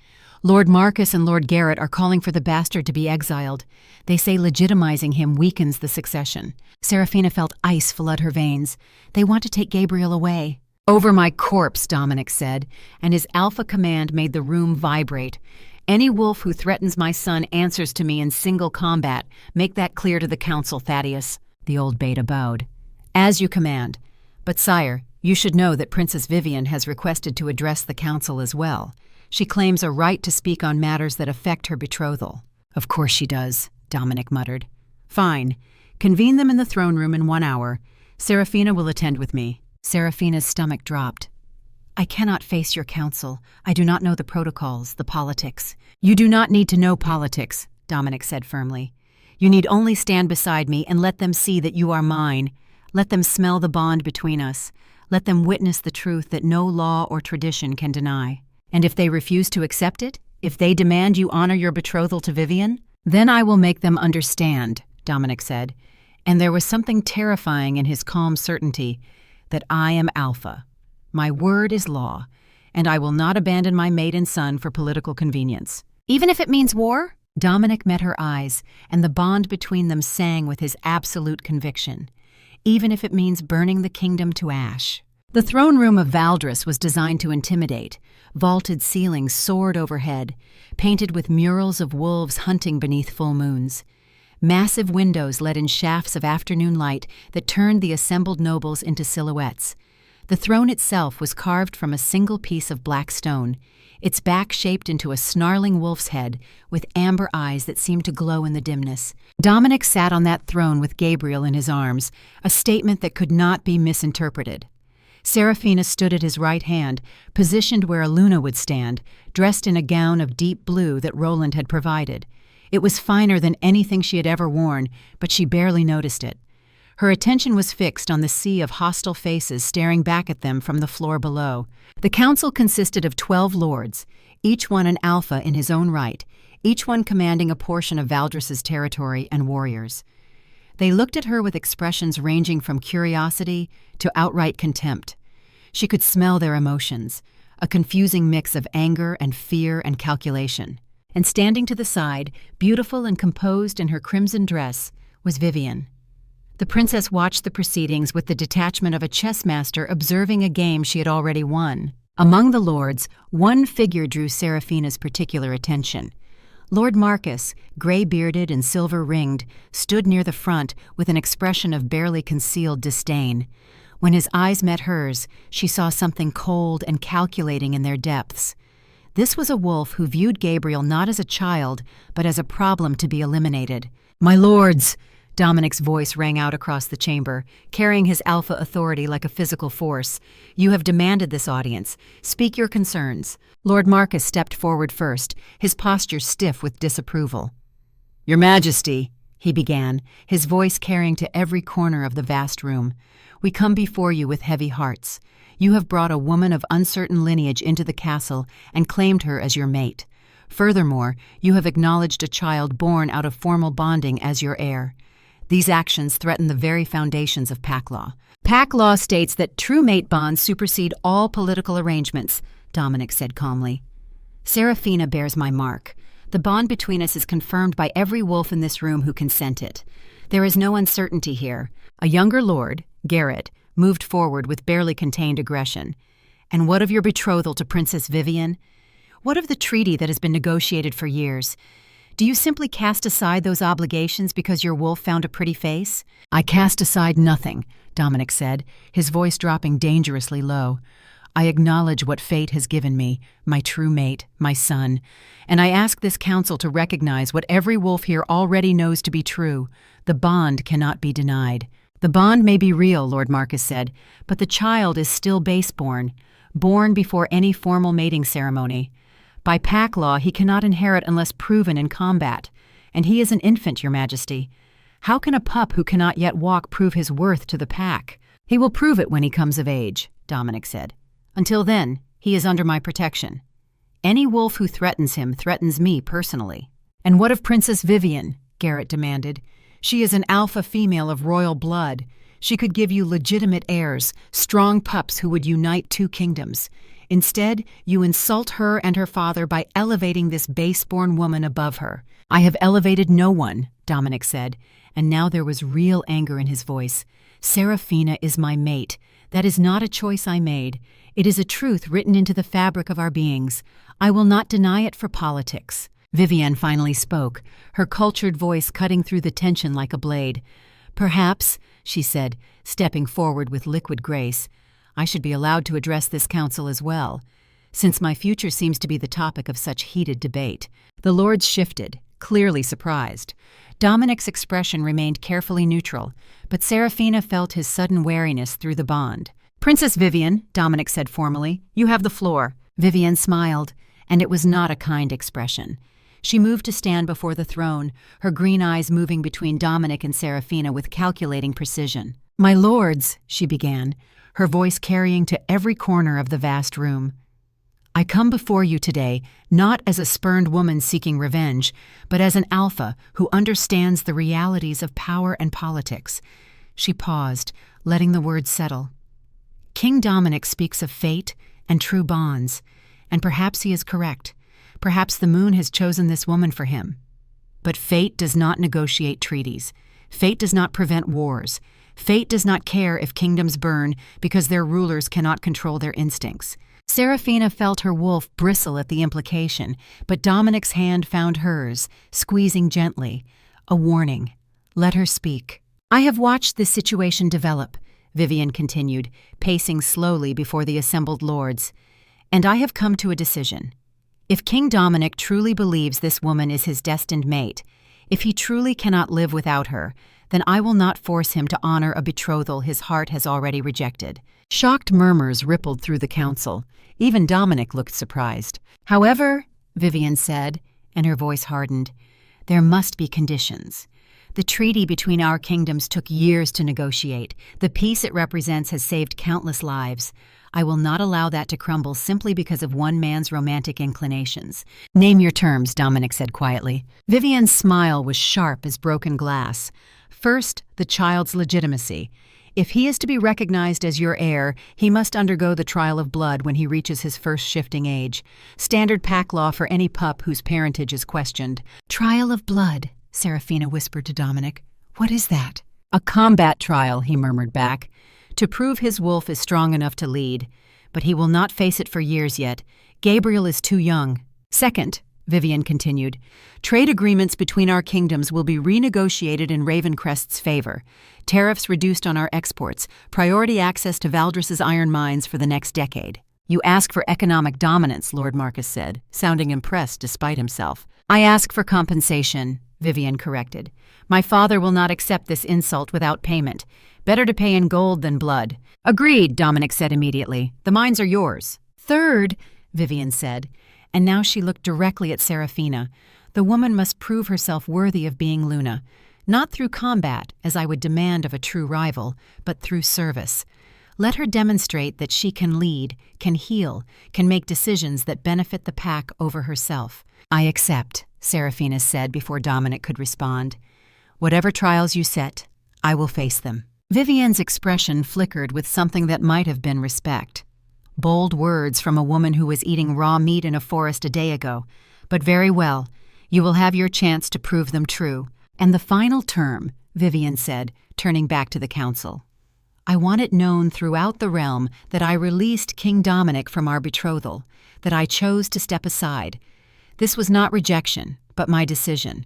Speaker 1: "Lord Marcus and Lord Garrett are calling for the bastard to be exiled. They say legitimizing him weakens the succession." Serafina felt ice flood her veins. "They want to take Gabriel away." "Over my corpse," Dominic said, and his alpha command made the room vibrate. "Any wolf who threatens my son answers to me in single combat. Make that clear to the council, Thaddeus." The old beta bowed. "As you command. But sire, you should know that Princess Vivian has requested to address the council as well. She claims a right to speak on matters that affect her betrothal." "Of course she does," Dominic muttered. "Fine. Convene them in the throne room in 1 hour. Serafina will attend with me." Serafina's stomach dropped. "I cannot face your council. I do not know the protocols, the politics." "You do not need to know politics," Dominic said firmly. "You need only stand beside me and let them see that you are mine. Let them smell the bond between us. Let them witness the truth that no law or tradition can deny. And if they refuse to accept it, if they demand you honor your betrothal to Vivian, then I will make them understand," Dominic said. And there was something terrifying in his calm certainty that I am Alpha. My word is law, and I will not abandon my mate and son for political convenience. "Even if it means war?" Dominic met her eyes, and the bond between them sang with his absolute conviction. "Even if it means burning the kingdom to ash." The throne room of Valdris was designed to intimidate. Vaulted ceilings soared overhead, painted with murals of wolves hunting beneath full moons. Massive windows let in shafts of afternoon light that turned the assembled nobles into silhouettes. The throne itself was carved from a single piece of black stone, its back shaped into a snarling wolf's head with amber eyes that seemed to glow in the dimness. Dominic sat on that throne with Gabriel in his arms, a statement that could not be misinterpreted. Serafina stood at his right hand, positioned where Luna would stand, dressed in a gown of deep blue that Roland had provided. It was finer than anything she had ever worn, but she barely noticed it. Her attention was fixed on the sea of hostile faces staring back at them from the floor below. The council consisted of 12 lords, each one an alpha in his own right, each one commanding a portion of Valdris's territory and warriors. They looked at her with expressions ranging from curiosity to outright contempt. She could smell their emotions, a confusing mix of anger and fear and calculation. And standing to the side, beautiful and composed in her crimson dress, was Vivian. The princess watched the proceedings with the detachment of a chess master observing a game she had already won. Among the lords, one figure drew Serafina's particular attention. Lord Marcus, gray-bearded and silver-ringed, stood near the front with an expression of barely concealed disdain. When his eyes met hers, she saw something cold and calculating in their depths. This was a wolf who viewed Gabriel not as a child, but as a problem to be eliminated. "My lords!" Dominic's voice rang out across the chamber, carrying his alpha authority like a physical force. "You have demanded this audience. Speak your concerns." Lord Marcus stepped forward first, his posture stiff with disapproval. "Your Majesty," he began, his voice carrying to every corner of the vast room, "we come before you with heavy hearts. You have brought a woman of uncertain lineage into the castle and claimed her as your mate. Furthermore, you have acknowledged a child born out of formal bonding as your heir. These actions threaten the very foundations of pack law. Pack law states that true mate bonds supersede all political arrangements," Dominic said calmly. "Serafina bears my mark. The bond between us is confirmed by every wolf in this room who can scent it. There is no uncertainty here." A younger lord, Garrett, moved forward with barely contained aggression. "And what of your betrothal to Princess Vivian? What of the treaty that has been negotiated for years? Do you simply cast aside those obligations because your wolf found a pretty face?" "I cast aside nothing," Dominic said, his voice dropping dangerously low. "I acknowledge what fate has given me, my true mate, my son, and I ask this council to recognize what every wolf here already knows to be true. The bond cannot be denied." "The bond may be real," Lord Marcus said, "but the child is still baseborn, born before any formal mating ceremony. By pack law, he cannot inherit unless proven in combat, and he is an infant, Your Majesty. How can a pup who cannot yet walk prove his worth to the pack?" "He will prove it when he comes of age," Dominic said. "Until then, he is under my protection. Any wolf who threatens him threatens me personally." "And what of Princess Vivian?" Garrett demanded. "She is an alpha female of royal blood. She could give you legitimate heirs, strong pups who would unite two kingdoms. Instead, you insult her and her father by elevating this baseborn woman above her." "I have elevated no one," Dominic said, and now there was real anger in his voice. "Serafina is my mate. That is not a choice I made. It is a truth written into the fabric of our beings. I will not deny it for politics." Vivian finally spoke, her cultured voice cutting through the tension like a blade. "Perhaps," she said, stepping forward with liquid grace, "I should be allowed to address this council as well, since my future seems to be the topic of such heated debate." The lords shifted, clearly surprised. Dominic's expression remained carefully neutral, but Serafina felt his sudden wariness through the bond. "Princess Vivian," Dominic said formally, "you have the floor." Vivian smiled, and it was not a kind expression. She moved to stand before the throne, her green eyes moving between Dominic and Serafina with calculating precision. "My lords," she began, her voice carrying to every corner of the vast room, "I come before you today not as a spurned woman seeking revenge, but as an alpha who understands the realities of power and politics." She paused, letting the words settle. "King Dominic speaks of fate and true bonds, and perhaps he is correct. Perhaps the moon has chosen this woman for him. But fate does not negotiate treaties. Fate does not prevent wars. Fate does not care if kingdoms burn because their rulers cannot control their instincts." Serafina felt her wolf bristle at the implication, but Dominic's hand found hers, squeezing gently. A warning. Let her speak. "I have watched this situation develop," Vivian continued, pacing slowly before the assembled lords, "and I have come to a decision. If King Dominic truly believes this woman is his destined mate, if he truly cannot live without her, then I will not force him to honor a betrothal his heart has already rejected." Shocked murmurs rippled through the council. Even Dominic looked surprised. "However," Vivian said, and her voice hardened, "there must be conditions. The treaty between our kingdoms took years to negotiate. The peace it represents has saved countless lives. I will not allow that to crumble simply because of one man's romantic inclinations." "Name your terms," Dominic said quietly. Vivian's smile was sharp as broken glass. "First, the child's legitimacy. If he is to be recognized as your heir, he must undergo the trial of blood when he reaches his first shifting age. Standard pack law for any pup whose parentage is questioned." "Trial of blood," Serafina whispered to Dominic. "What is that?" "A combat trial," he murmured back, "to prove his wolf is strong enough to lead. But he will not face it for years yet. Gabriel is too young." "Second," Vivian continued. Trade agreements between our kingdoms will be renegotiated in Ravencrest's favor. Tariffs reduced on our exports, priority access to Valdris's iron mines for the next decade. You ask for economic dominance, Lord Marcus said, sounding impressed despite himself. I ask for compensation, Vivian corrected. My father will not accept this insult without payment. Better to pay in gold than blood. Agreed, Dominic said immediately. The mines are yours. Third, Vivian said, and now she looked directly at Seraphina. The woman must prove herself worthy of being Luna, not through combat, as I would demand of a true rival, but through service. Let her demonstrate that she can lead, can heal, can make decisions that benefit the pack over herself. I accept, Seraphina said before Dominic could respond. Whatever trials you set, I will face them. Vivian's expression flickered with something that might have been respect. Bold words from a woman who was eating raw meat in a forest a day ago. But very well, you will have your chance to prove them true. And the final term, Vivian said, turning back to the council. I want it known throughout the realm that I released King Dominic from our betrothal, that I chose to step aside. This was not rejection, but my decision.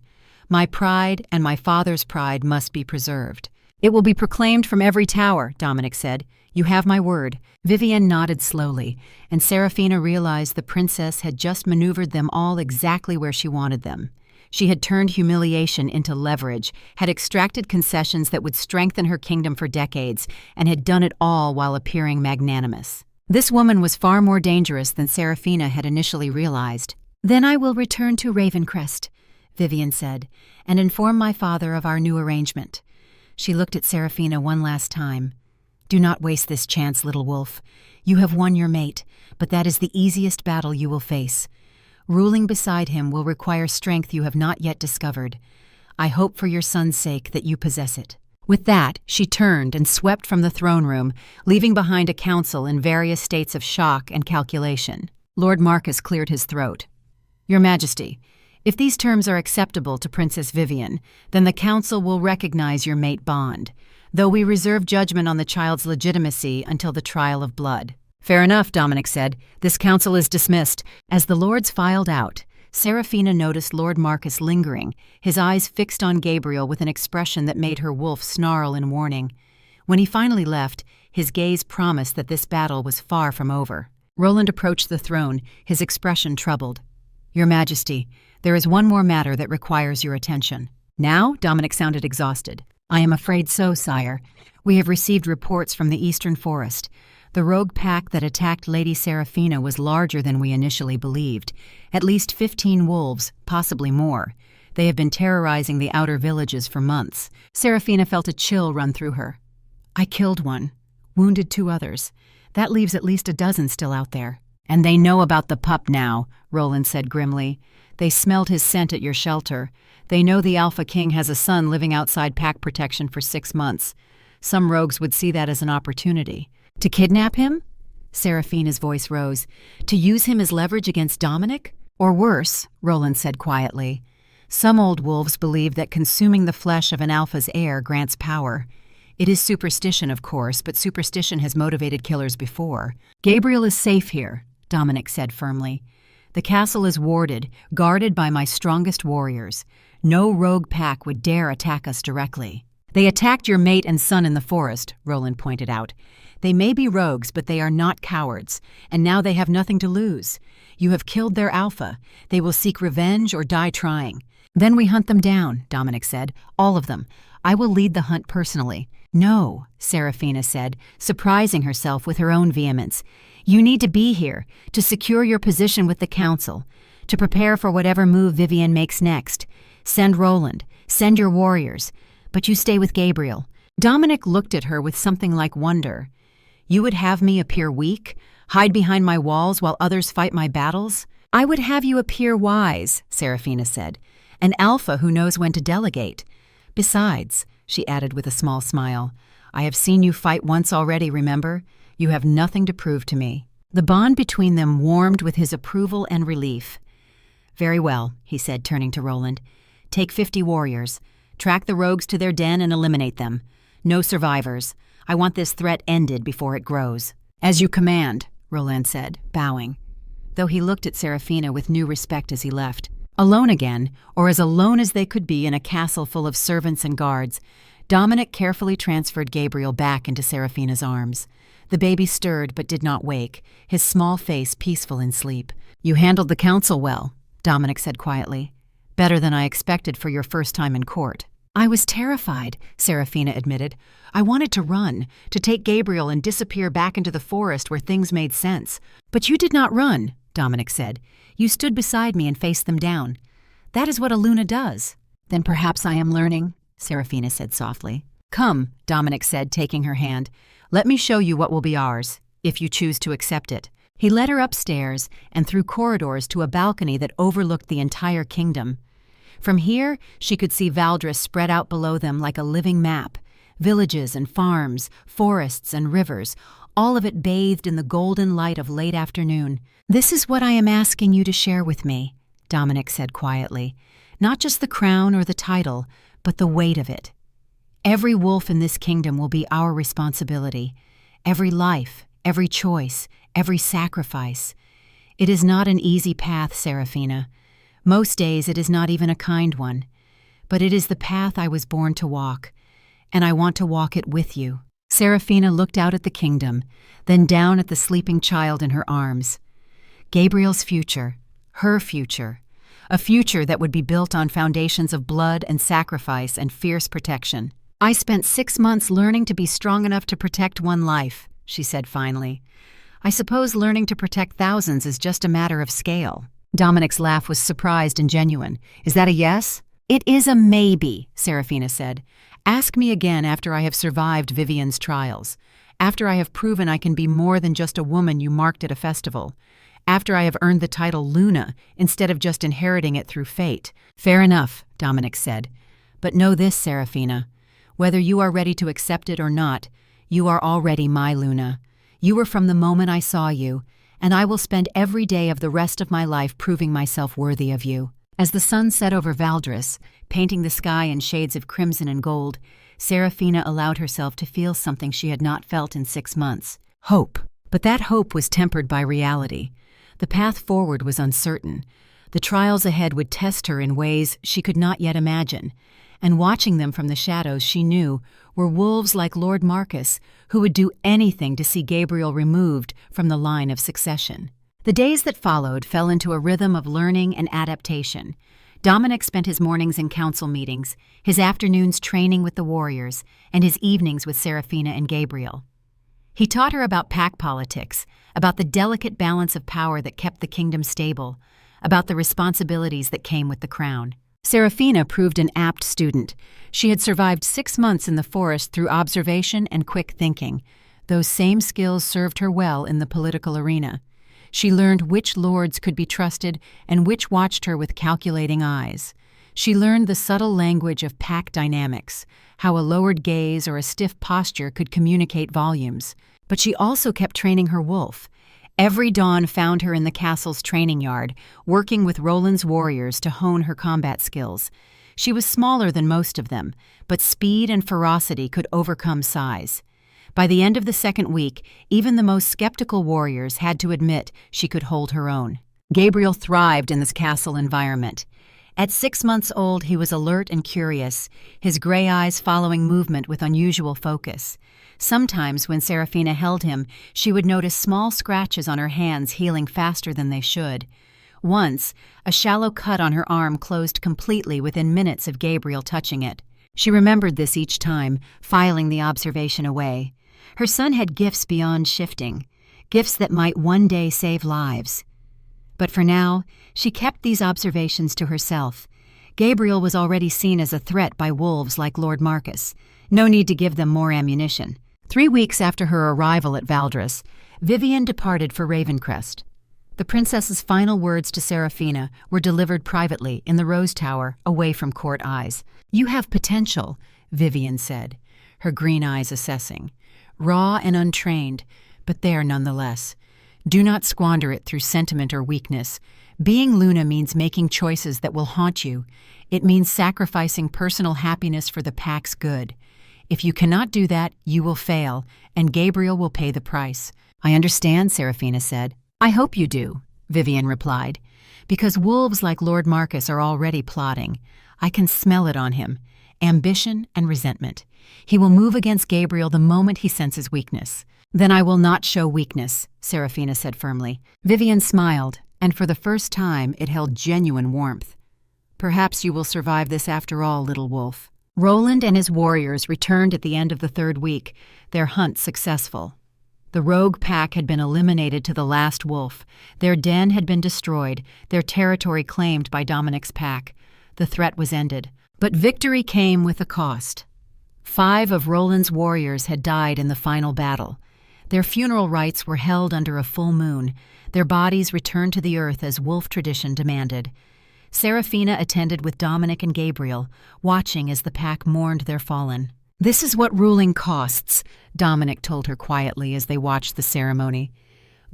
Speaker 1: My pride and my father's pride must be preserved. It will be proclaimed from every tower, Dominic said. You have my word. Vivian nodded slowly, and Seraphina realized the princess had just maneuvered them all exactly where she wanted them. She had turned humiliation into leverage, had extracted concessions that would strengthen her kingdom for decades, and had done it all while appearing magnanimous. This woman was far more dangerous than Seraphina had initially realized. Then I will return to Ravencrest, Vivian said, and inform my father of our new arrangement. She looked at Seraphina one last time. Do not waste this chance, little wolf. You have won your mate, but that is the easiest battle you will face. Ruling beside him will require strength you have not yet discovered. I hope for your son's sake that you possess it. With that, she turned and swept from the throne room, leaving behind a council in various states of shock and calculation. Lord Marcus cleared his throat. Your Majesty, if these terms are acceptable to Princess Vivian, then the council will recognize your mate bond, though we reserve judgment on the child's legitimacy until the trial of blood. Fair enough, Dominic said. This council is dismissed. As the lords filed out, Seraphina noticed Lord Marcus lingering, his eyes fixed on Gabriel with an expression that made her wolf snarl in warning. When he finally left, his gaze promised that this battle was far from over. Roland approached the throne, his expression troubled. Your Majesty, there is one more matter that requires your attention. Now? Dominic sounded exhausted. I am afraid so, sire. We have received reports from the Eastern Forest. The rogue pack that attacked Lady Seraphina was larger than we initially believed. At least 15 wolves, possibly more. They have been terrorizing the outer villages for months. Seraphina felt a chill run through her. I killed one, wounded 2 others. That leaves at least a dozen still out there. And they know about the pup now, Roland said grimly. They smelled his scent at your shelter. They know the Alpha King has a son living outside pack protection for 6 months. Some rogues would see that as an opportunity. To kidnap him? Seraphina's voice rose. To use him as leverage against Dominic? Or worse, Roland said quietly. Some old wolves believe that consuming the flesh of an alpha's heir grants power. It is superstition, of course, but superstition has motivated killers before. Gabriel is safe here, Dominic said firmly. The castle is warded, guarded by my strongest warriors. No rogue pack would dare attack us directly. They attacked your mate and son in the forest, Roland pointed out. They may be rogues, but they are not cowards, and now they have nothing to lose. You have killed their alpha. They will seek revenge or die trying. Then we hunt them down, Dominic said. All of them. I will lead the hunt personally. No, Seraphina said, surprising herself with her own vehemence. You need to be here, to secure your position with the council, to prepare for whatever move Vivian makes next. Send Roland. Send your warriors. But you stay with Gabriel. Dominic looked at her with something like wonder. You would have me appear weak, hide behind my walls while others fight my battles? I would have you appear wise, Seraphina said, an alpha who knows when to delegate. Besides, she added with a small smile, I have seen you fight once already, remember? You have nothing to prove to me. The bond between them warmed with his approval and relief. Very well, he said, turning to Roland. Take 50 warriors. Track the rogues to their den and eliminate them. No survivors. I want this threat ended before it grows. As you command, Roland said, bowing, though he looked at Seraphina with new respect as he left. Alone again, or as alone as they could be in a castle full of servants and guards, Dominic carefully transferred Gabriel back into Seraphina's arms. The baby stirred but did not wake, his small face peaceful in sleep. "You handled the council well," Dominic said quietly. "Better than I expected for your first time in court." "I was terrified," Seraphina admitted. "I wanted to run, to take Gabriel and disappear back into the forest where things made sense. But you did not run," Dominic said. "You stood beside me and faced them down. That is what a Luna does." "Then perhaps I am learning," Seraphina said softly. "Come," Dominic said, taking her hand. "Let me show you what will be ours, if you choose to accept it." He led her upstairs and through corridors to a balcony that overlooked the entire kingdom. From here, she could see Valdres spread out below them like a living map, villages and farms, forests and rivers, all of it bathed in the golden light of late afternoon. "This is what I am asking you to share with me," Dominic said quietly. "Not just the crown or the title, but the weight of it. Every wolf in this kingdom will be our responsibility. Every life, every choice, every sacrifice. It is not an easy path, Seraphina. Most days it is not even a kind one. But it is the path I was born to walk, and I want to walk it with you." Seraphina looked out at the kingdom, then down at the sleeping child in her arms. Gabriel's future, her future, a future that would be built on foundations of blood and sacrifice and fierce protection. "I spent 6 months learning to be strong enough to protect one life," she said finally. "I suppose learning to protect thousands is just a matter of scale." Dominic's laugh was surprised and genuine. "Is that a yes?" "It is a maybe," Seraphina said. "Ask me again after I have survived Vivian's trials, after I have proven I can be more than just a woman you marked at a festival, after I have earned the title Luna instead of just inheriting it through fate." "Fair enough," Dominic said. "But know this, Seraphina. Whether you are ready to accept it or not, you are already my Luna. You were from the moment I saw you, and I will spend every day of the rest of my life proving myself worthy of you." As the sun set over Valdres, painting the sky in shades of crimson and gold, Seraphina allowed herself to feel something she had not felt in 6 months: hope. But that hope was tempered by reality. The path forward was uncertain. The trials ahead would test her in ways she could not yet imagine, and watching them from the shadows she knew were wolves like Lord Marcus who would do anything to see Gabriel removed from the line of succession. The days that followed fell into a rhythm of learning and adaptation. Dominic spent his mornings in council meetings, his afternoons training with the warriors, and his evenings with Seraphina and Gabriel. He taught her about pack politics, about the delicate balance of power that kept the kingdom stable, about the responsibilities that came with the crown. Seraphina proved an apt student. She had survived 6 months in the forest through observation and quick thinking. Those same skills served her well in the political arena. She learned which lords could be trusted and which watched her with calculating eyes. She learned the subtle language of pack dynamics, how a lowered gaze or a stiff posture could communicate volumes. But she also kept training her wolf. Every dawn found her in the castle's training yard, working with Roland's warriors to hone her combat skills. She was smaller than most of them, but speed and ferocity could overcome size. By the end of the 2nd week, even the most skeptical warriors had to admit she could hold her own. Gabriel thrived in this castle environment. At 6 months old, he was alert and curious, his gray eyes following movement with unusual focus. Sometimes, when Seraphina held him, she would notice small scratches on her hands healing faster than they should. Once, a shallow cut on her arm closed completely within minutes of Gabriel touching it. She remembered this each time, filing the observation away. Her son had gifts beyond shifting, gifts that might one day save lives. But for now, she kept these observations to herself. Gabriel was already seen as a threat by wolves like Lord Marcus. No need to give them more ammunition. 3 weeks after her arrival at Valdres, Vivian departed for Ravencrest. The princess's final words to Seraphina were delivered privately in the Rose Tower, away from court eyes. "You have potential," Vivian said, her green eyes assessing. "Raw and untrained, but there nonetheless. Do not squander it through sentiment or weakness. Being Luna means making choices that will haunt you. It means sacrificing personal happiness for the pack's good. If you cannot do that, you will fail, and Gabriel will pay the price." "I understand," Seraphina said. "I hope you do," Vivian replied. Because wolves like Lord Marcus are already plotting. I can smell it on him. Ambition and resentment. He will move against Gabriel the moment he senses weakness. Then I will not show weakness, Seraphina said firmly. Vivian smiled, and for the first time it held genuine warmth. Perhaps you will survive this after all, little wolf. Roland and his warriors returned at the end of the 3rd week, their hunt successful. The rogue pack had been eliminated to the last wolf. Their den had been destroyed, their territory claimed by Dominic's pack. The threat was ended. But victory came with a cost. 5 of Roland's warriors had died in the final battle. Their funeral rites were held under a full moon, their bodies returned to the earth as wolf tradition demanded. Seraphina attended with Dominic and Gabriel, watching as the pack mourned their fallen. "This is what ruling costs," Dominic told her quietly as they watched the ceremony.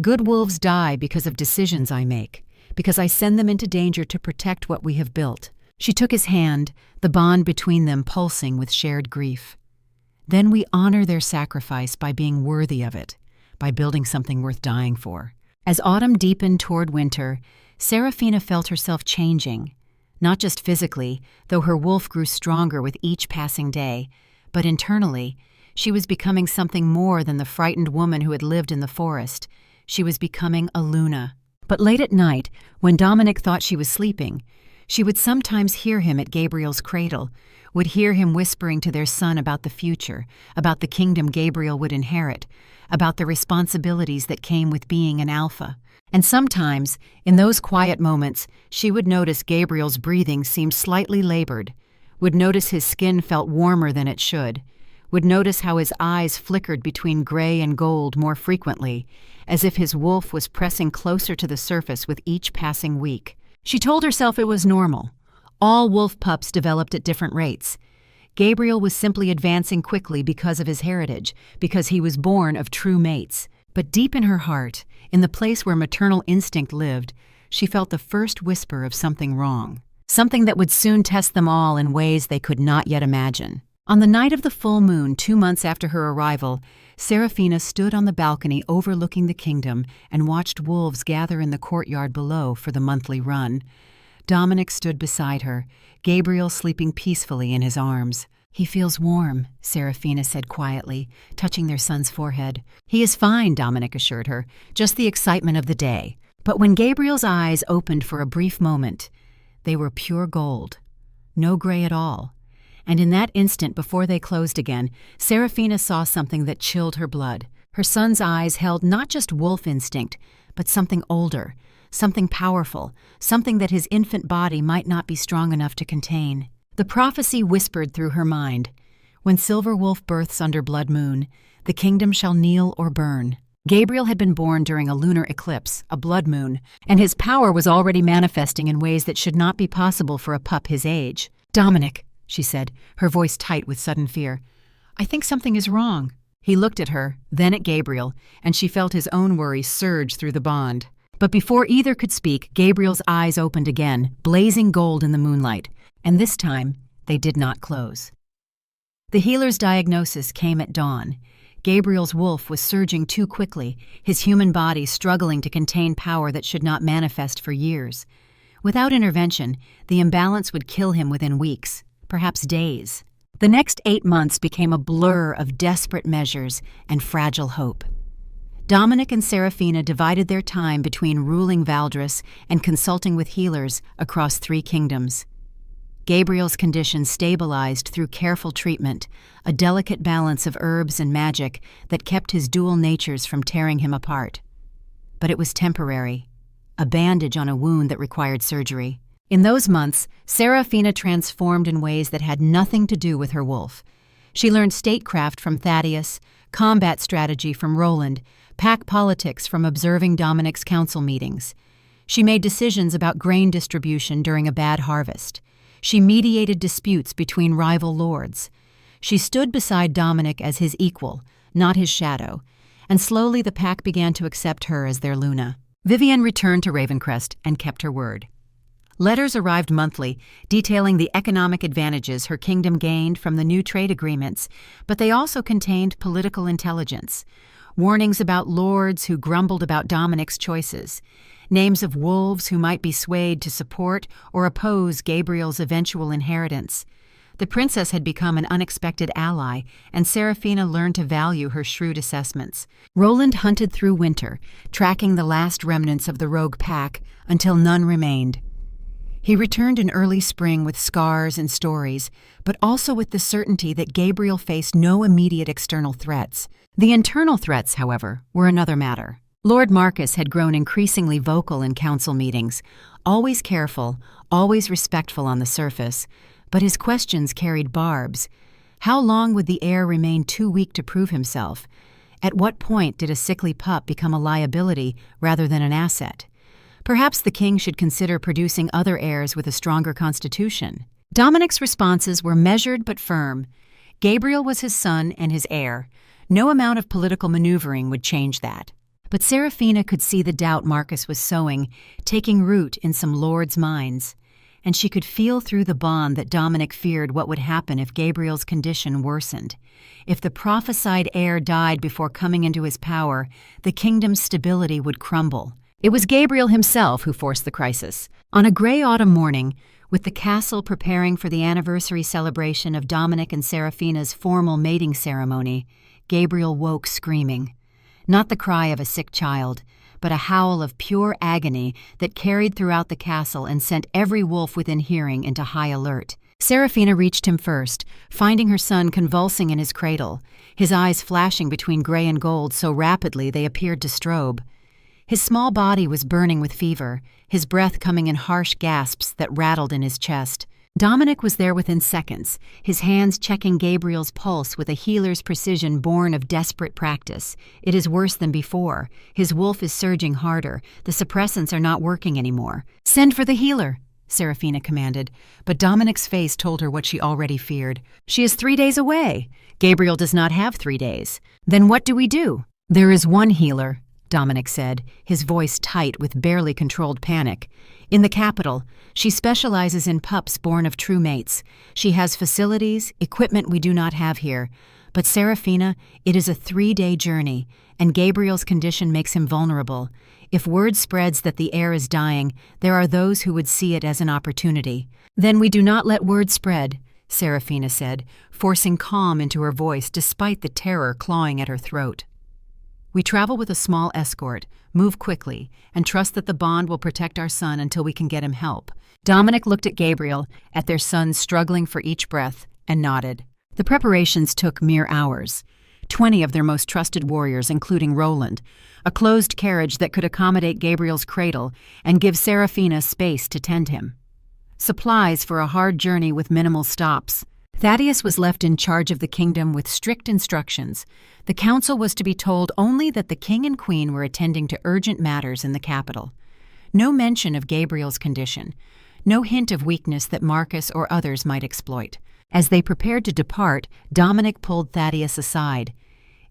Speaker 1: "Good wolves die because of decisions I make, because I send them into danger to protect what we have built." She took his hand, the bond between them pulsing with shared grief. "Then we honor their sacrifice by being worthy of it, by building something worth dying for." As autumn deepened toward winter, Seraphina felt herself changing, not just physically, though her wolf grew stronger with each passing day, but internally, she was becoming something more than the frightened woman who had lived in the forest. She was becoming a Luna. But late at night, when Dominic thought she was sleeping, she would sometimes hear him at Gabriel's cradle, would hear him whispering to their son about the future, about the kingdom Gabriel would inherit, about the responsibilities that came with being an alpha. And sometimes, in those quiet moments, she would notice Gabriel's breathing seemed slightly labored, would notice his skin felt warmer than it should, would notice how his eyes flickered between gray and gold more frequently, as if his wolf was pressing closer to the surface with each passing week. She told herself it was normal. All wolf pups developed at different rates. Gabriel was simply advancing quickly because of his heritage, because he was born of true mates. But deep in her heart, in the place where maternal instinct lived, she felt the first whisper of something wrong, something that would soon test them all in ways they could not yet imagine. On the night of the full moon, 2 months after her arrival, Seraphina stood on the balcony overlooking the kingdom and watched wolves gather in the courtyard below for the monthly run. Dominic stood beside her, Gabriel sleeping peacefully in his arms. "He feels warm," Seraphina said quietly, touching their son's forehead. "He is fine," Dominic assured her, "just the excitement of the day." But when Gabriel's eyes opened for a brief moment, they were pure gold, no gray at all. And in that instant before they closed again, Seraphina saw something that chilled her blood. Her son's eyes held not just wolf instinct, but something older, something powerful, something that his infant body might not be strong enough to contain. The prophecy whispered through her mind, "When silver wolf births under blood moon, the kingdom shall kneel or burn." Gabriel had been born during a lunar eclipse, a blood moon, and his power was already manifesting in ways that should not be possible for a pup his age. "Dominic," she said, her voice tight with sudden fear, "I think something is wrong." He looked at her, then at Gabriel, and she felt his own worry surge through the bond. But before either could speak, Gabriel's eyes opened again, blazing gold in the moonlight, and this time they did not close. The healer's diagnosis came at dawn. Gabriel's wolf was surging too quickly, his human body struggling to contain power that should not manifest for years. Without intervention, the imbalance would kill him within weeks, perhaps days. The next 8 months became a blur of desperate measures and fragile hope. Dominic and Seraphina divided their time between ruling Valdres and consulting with healers across 3 kingdoms. Gabriel's condition stabilized through careful treatment, a delicate balance of herbs and magic that kept his dual natures from tearing him apart. But it was temporary, a bandage on a wound that required surgery. In those months, Seraphina transformed in ways that had nothing to do with her wolf. She learned statecraft from Thaddeus, combat strategy from Roland, pack politics from observing Dominic's council meetings. She made decisions about grain distribution during a bad harvest. She mediated disputes between rival lords. She stood beside Dominic as his equal, not his shadow, and slowly the pack began to accept her as their Luna. Vivian returned to Ravencrest and kept her word. Letters arrived monthly, detailing the economic advantages her kingdom gained from the new trade agreements, but they also contained political intelligence. warnings about lords who grumbled about Dominic's choices, names of wolves who might be swayed to support or oppose Gabriel's eventual inheritance. The princess had become an unexpected ally, and Seraphina learned to value her shrewd assessments. Roland hunted through winter, tracking the last remnants of the rogue pack until none remained. He returned in early spring with scars and stories, but also with the certainty that Gabriel faced no immediate external threats. The internal threats, however, were another matter. Lord Marcus had grown increasingly vocal in council meetings, always careful, always respectful on the surface, but his questions carried barbs. How long would the heir remain too weak to prove himself? At what point did a sickly pup become a liability rather than an asset? Perhaps the king should consider producing other heirs with a stronger constitution. Dominic's responses were measured but firm. Gabriel was his son and his heir. No amount of political maneuvering would change that. But Seraphina could see the doubt Marcus was sowing, taking root in some lords' minds. And she could feel through the bond that Dominic feared what would happen if Gabriel's condition worsened. If the prophesied heir died before coming into his power, the kingdom's stability would crumble. It was Gabriel himself who forced the crisis. On a gray autumn morning, with the castle preparing for the anniversary celebration of Dominic and Seraphina's formal mating ceremony, Gabriel woke screaming. Not the cry of a sick child, but a howl of pure agony that carried throughout the castle and sent every wolf within hearing into high alert. Seraphina reached him first, finding her son convulsing in his cradle, his eyes flashing between gray and gold so rapidly they appeared to strobe. His small body was burning with fever, his breath coming in harsh gasps that rattled in his chest. Dominic was there within seconds, his hands checking Gabriel's pulse with a healer's precision born of desperate practice. It is worse than before. His wolf is surging harder. The suppressants are not working anymore. "Send for the healer," Seraphina commanded, but Dominic's face told her what she already feared. "She is 3 days away. Gabriel does not have 3 days. Then what do we do?" "There is one healer," Dominic said, his voice tight with barely controlled panic. "In the capital, she specializes in pups born of true mates. She has facilities, equipment we do not have here. But Seraphina, it is a 3-day journey, and Gabriel's condition makes him vulnerable. If word spreads that the heir is dying, there are those who would see it as an opportunity." "Then we do not let word spread," Seraphina said, forcing calm into her voice despite the terror clawing at her throat. "We travel with a small escort, move quickly, and trust that the bond will protect our son until we can get him help." Dominic looked at Gabriel, at their son struggling for each breath, and nodded. The preparations took mere hours. 20 of their most trusted warriors, including Roland, a closed carriage that could accommodate Gabriel's cradle and give Seraphina space to tend him. Supplies for a hard journey with minimal stops. Thaddeus was left in charge of the kingdom with strict instructions. The council was to be told only that the king and queen were attending to urgent matters in the capital. No mention of Gabriel's condition. No hint of weakness that Marcus or others might exploit. As they prepared to depart, Dominic pulled Thaddeus aside.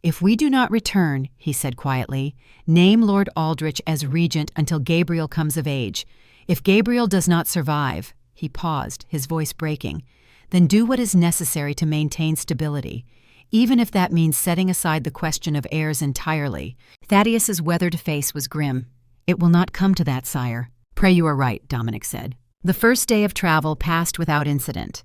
Speaker 1: "If we do not return," he said quietly, "name Lord Aldrich as regent until Gabriel comes of age. If Gabriel does not survive," he paused, his voice breaking, "then do what is necessary to maintain stability, even if that means setting aside the question of heirs entirely." Thaddeus's weathered face was grim. "It will not come to that, sire." "Pray you are right," Dominic said. The first day of travel passed without incident.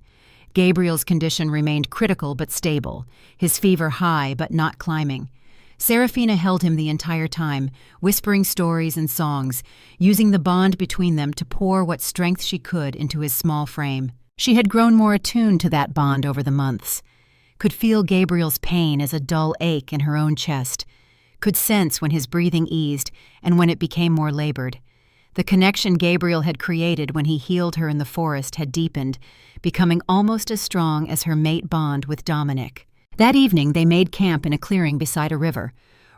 Speaker 1: Gabriel's condition remained critical but stable, his fever high but not climbing. Seraphina held him the entire time, whispering stories and songs, using the bond between them to pour what strength she could into his small frame. She had grown more attuned to that bond over the months, could feel Gabriel's pain as a dull ache in her own chest, could sense when his breathing eased and when it became more labored. The connection Gabriel had created when he healed her in the forest had deepened, becoming almost as strong as her mate bond with Dominic. That evening they made camp in a clearing beside a river.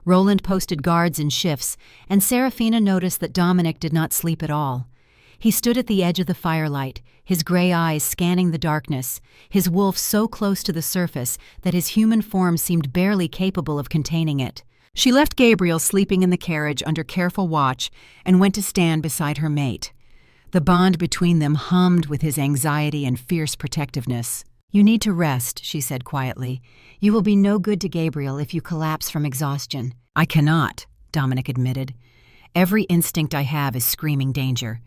Speaker 1: Roland posted guards in shifts, and Seraphina noticed that Dominic did not sleep at all. He stood at the edge of the firelight, his gray eyes scanning the darkness, his wolf so close to the surface that his human form seemed barely capable of containing it. She left Gabriel sleeping in the carriage under careful watch and went to stand beside her mate. The bond between them hummed with his anxiety and fierce protectiveness. "You need to rest," she said quietly. "You will be no good to Gabriel if you collapse from exhaustion." I cannot, Dominic admitted. Every instinct I have is screaming danger.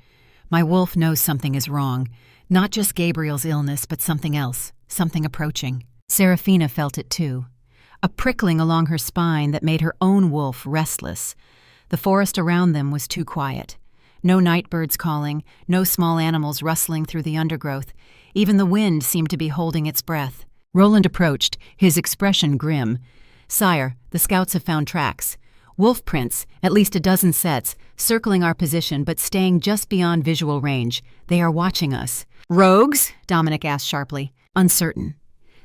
Speaker 1: My wolf knows something is wrong, not just Gabriel's illness, but something else, something approaching. Serafina felt it too, a prickling along her spine that made her own wolf restless. The forest around them was too quiet. No night birds calling, no small animals rustling through the undergrowth. Even the wind seemed to be holding its breath. Roland approached, his expression grim. "Sire, the scouts have found tracks. Wolf prints, at least a dozen sets, circling our position but staying just beyond visual range. They are watching us." "Rogues?" Dominic asked sharply. "Uncertain.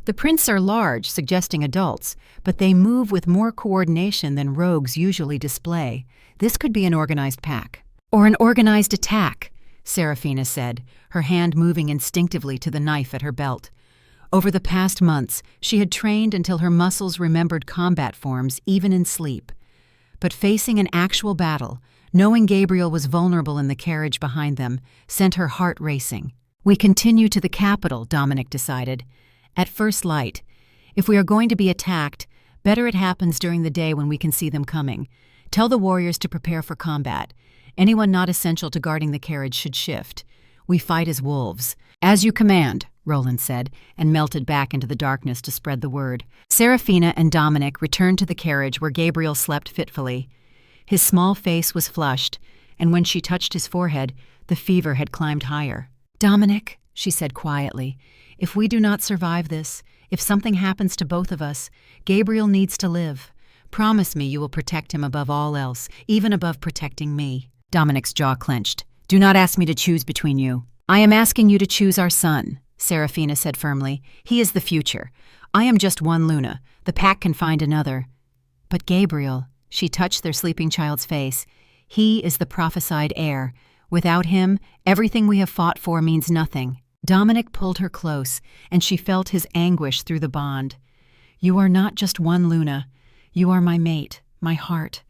Speaker 1: The prints are large, suggesting adults, but they move with more coordination than rogues usually display. This could be an organized pack." "Or an organized attack," Serafina said, her hand moving instinctively to the knife at her belt. Over the past months, she had trained until her muscles remembered combat forms even in sleep. But facing an actual battle, knowing Gabriel was vulnerable in the carriage behind them, sent her heart racing. "We continue to the capital," Dominic decided. "At first light. If we are going to be attacked, better it happens during the day when we can see them coming. Tell the warriors to prepare for combat. Anyone not essential to guarding the carriage should shift. We fight as wolves." "As you command," Roland said, and melted back into the darkness to spread the word. Serafina and Dominic returned to the carriage where Gabriel slept fitfully. His small face was flushed, and when she touched his forehead, the fever had climbed higher. "Dominic," she said quietly, "if we do not survive this, if something happens to both of us, Gabriel needs to live. Promise me you will protect him above all else, even above protecting me." Dominic's jaw clenched. "Do not ask me to choose between you." "I am asking you to choose our son," Serafina said firmly. "He is the future. I am just one Luna. The pack can find another." "But Gabriel," she touched their sleeping child's face, "he is the prophesied heir. Without him, everything we have fought for means nothing." Dominic pulled her close, and she felt his anguish through the bond. "You are not just one Luna. You are my mate, my heart.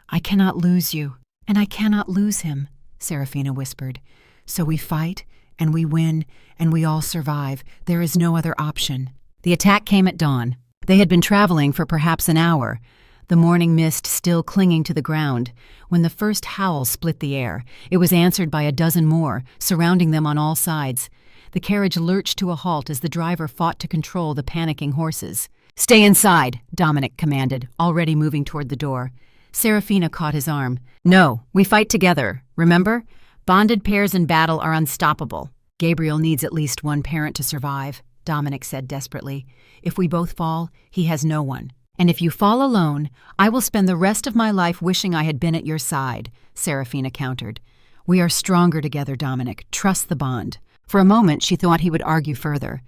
Speaker 1: I cannot lose you." "And I cannot lose him," Serafina whispered. "So we fight, and we win, and we all survive. There is no other option." The attack came at dawn. They had been traveling for perhaps an hour, the morning mist still clinging to the ground, when the first howl split the air. It was answered by a dozen more, surrounding them on all sides. The carriage lurched to a halt as the driver fought to control the panicking horses. "Stay inside," Dominic commanded, already moving toward the door. Serafina caught his arm. "No, we fight together, remember? Bonded pairs in battle are unstoppable." "Gabriel needs at least one parent to survive," Dominic said desperately. "If we both fall, he has no one." "And if you fall alone, I will spend the rest of my life wishing I had been at your side," Serafina countered. "We are stronger together, Dominic. Trust the bond." For a moment she thought he would argue further.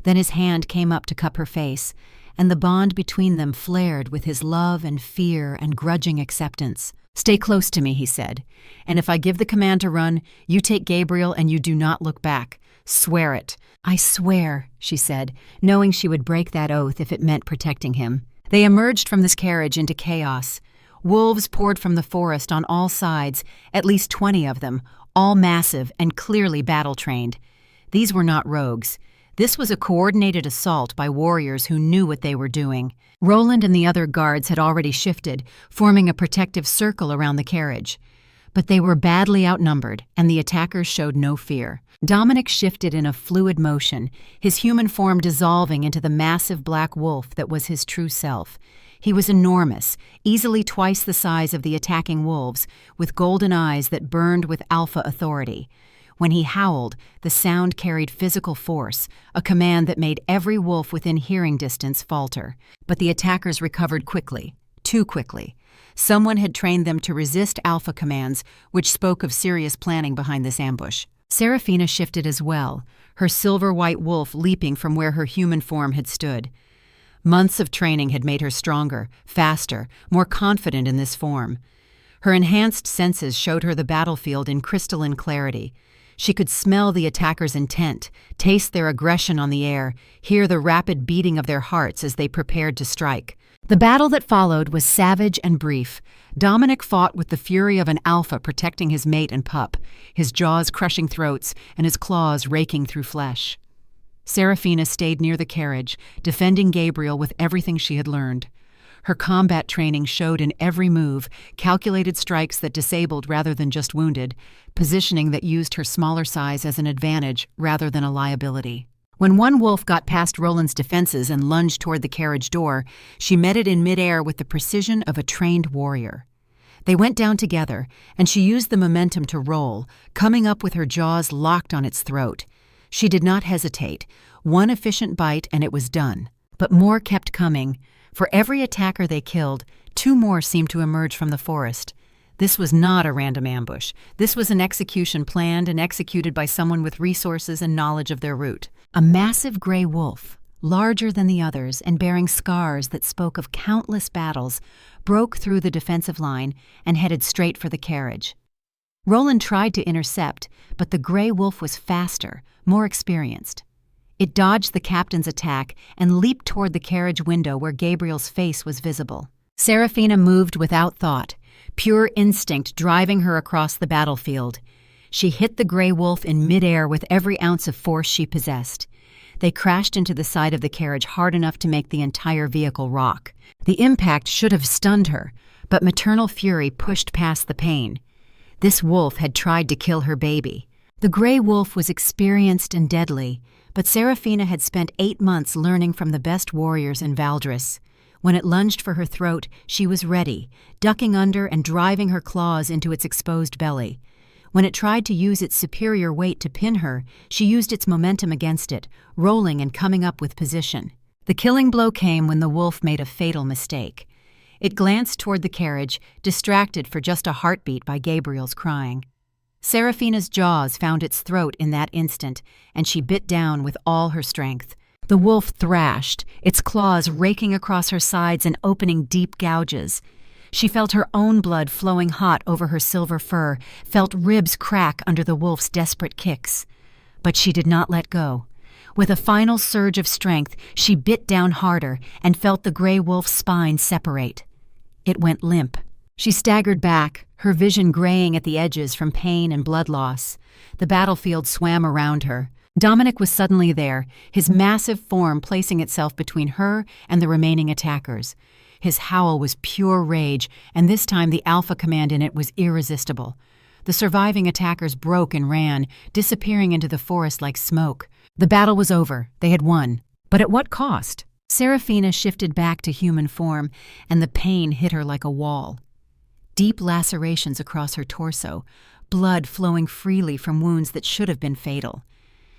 Speaker 1: Then his hand came up to cup her face, and the bond between them flared with his love and fear and grudging acceptance. "Stay close to me," he said, "and if I give the command to run, you take Gabriel and you do not look back. Swear it." "I swear," she said, knowing she would break that oath if it meant protecting him. They emerged from this carriage into chaos. Wolves poured from the forest on all sides, at least 20 of them, all massive and clearly battle-trained. These were not rogues. This was a coordinated assault by warriors who knew what they were doing. Roland and the other guards had already shifted, forming a protective circle around the carriage. But they were badly outnumbered, and the attackers showed no fear. Dominic shifted in a fluid motion, his human form dissolving into the massive black wolf that was his true self. He was enormous, easily twice the size of the attacking wolves, with golden eyes that burned with alpha authority. When he howled, the sound carried physical force, a command that made every wolf within hearing distance falter. But the attackers recovered quickly, too quickly. Someone had trained them to resist alpha commands, which spoke of serious planning behind this ambush. Serafina shifted as well, her silver-white wolf leaping from where her human form had stood. Months of training had made her stronger, faster, more confident in this form. Her enhanced senses showed her the battlefield in crystalline clarity. She could smell the attackers' intent, taste their aggression on the air, hear the rapid beating of their hearts as they prepared to strike. The battle that followed was savage and brief. Dominic fought with the fury of an alpha protecting his mate and pup, his jaws crushing throats and his claws raking through flesh. Serafina stayed near the carriage, defending Gabriel with everything she had learned. Her combat training showed in every move, calculated strikes that disabled rather than just wounded, positioning that used her smaller size as an advantage rather than a liability. When one wolf got past Roland's defenses and lunged toward the carriage door, she met it in midair with the precision of a trained warrior. They went down together, and she used the momentum to roll, coming up with her jaws locked on its throat. She did not hesitate. One efficient bite and it was done. But more kept coming. For every attacker they killed, 2 more seemed to emerge from the forest. This was not a random ambush. This was an execution planned and executed by someone with resources and knowledge of their route. A massive gray wolf, larger than the others and bearing scars that spoke of countless battles, broke through the defensive line and headed straight for the carriage. Roland tried to intercept, but the gray wolf was faster, more experienced. It dodged the captain's attack and leaped toward the carriage window where Gabriel's face was visible. Serafina moved without thought, pure instinct driving her across the battlefield. She hit the gray wolf in midair with every ounce of force she possessed. They crashed into the side of the carriage hard enough to make the entire vehicle rock. The impact should have stunned her, but maternal fury pushed past the pain. This wolf had tried to kill her baby. The gray wolf was experienced and deadly, but Serafina had spent 8 months learning from the best warriors in Valdris. When it lunged for her throat, she was ready, ducking under and driving her claws into its exposed belly. When it tried to use its superior weight to pin her, she used its momentum against it, rolling and coming up with position. The killing blow came when the wolf made a fatal mistake. It glanced toward the carriage, distracted for just a heartbeat by Gabriel's crying. Serafina's jaws found its throat in that instant, and she bit down with all her strength. The wolf thrashed, its claws raking across her sides and opening deep gouges. She felt her own blood flowing hot over her silver fur, felt ribs crack under the wolf's desperate kicks. But she did not let go. With a final surge of strength, she bit down harder and felt the gray wolf's spine separate. It went limp. She staggered back, her vision graying at the edges from pain and blood loss. The battlefield swam around her. Dominic was suddenly there, his massive form placing itself between her and the remaining attackers. His howl was pure rage, and this time the alpha command in it was irresistible. The surviving attackers broke and ran, disappearing into the forest like smoke. The battle was over. They had won. But at what cost? Serafina shifted back to human form, and the pain hit her like a wall. Deep lacerations across her torso, blood flowing freely from wounds that should have been fatal.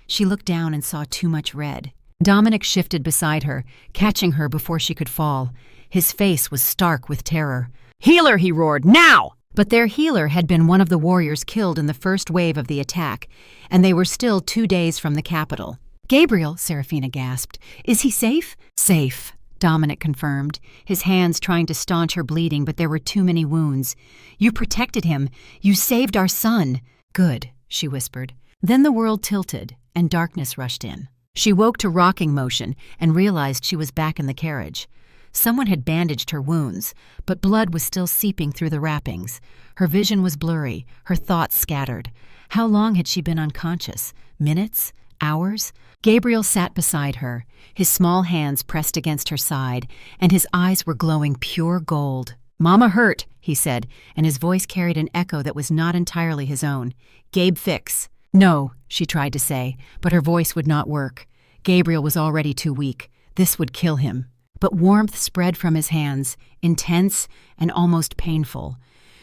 Speaker 1: She looked down and saw too much red. Dominic shifted beside her, catching her before she could fall. His face was stark with terror. "Healer!" he roared. "Now!" But their healer had been one of the warriors killed in the first wave of the attack, and they were still 2 days from the capital. "Gabriel," Serafina gasped. "Is he safe?" "Safe," Dominic confirmed, his hands trying to staunch her bleeding, but there were too many wounds. "You protected him. You saved our son." "Good," she whispered. Then the world tilted, and darkness rushed in. She woke to rocking motion and realized she was back in the carriage. Someone had bandaged her wounds, but blood was still seeping through the wrappings. Her vision was blurry, her thoughts scattered. How long had she been unconscious? Minutes? Hours? Gabriel sat beside her, his small hands pressed against her side, and his eyes were glowing pure gold. "Mama hurt," he said, and his voice carried an echo that was not entirely his own. "Gabe fix." "No," she tried to say, but her voice would not work. Gabriel was already too weak. This would kill him. But warmth spread from his hands, intense and almost painful.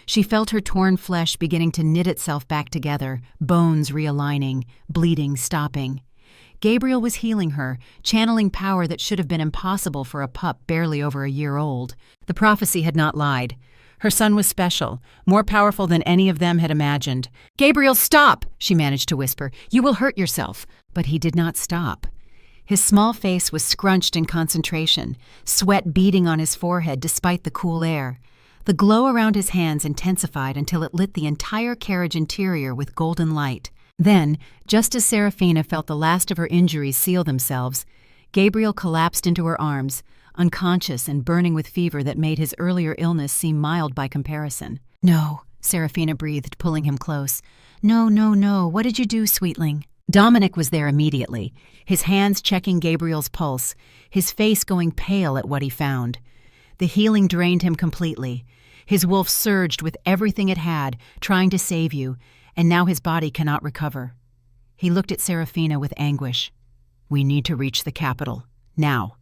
Speaker 1: She felt her torn flesh beginning to knit itself back together, bones realigning, bleeding stopping. Gabriel was healing her, channeling power that should have been impossible for a pup barely over a year old. The prophecy had not lied. Her son was special, more powerful than any of them had imagined. "Gabriel, stop!" she managed to whisper. "You will hurt yourself." But he did not stop. His small face was scrunched in concentration, sweat beading on his forehead despite the cool air. The glow around his hands intensified until it lit the entire carriage interior with golden light. Then, just as Serafina felt the last of her injuries seal themselves, Gabriel collapsed into her arms, unconscious and burning with fever that made his earlier illness seem mild by comparison. "No," Serafina breathed, pulling him close. "No, no, no. What did you do, sweetling?" Dominic was there immediately, his hands checking Gabriel's pulse, his face going pale at what he found. The healing drained him completely. His wolf surged with everything it had, trying to save you, and now his body cannot recover. He looked at Serafina with anguish. "We need to reach the capital, now,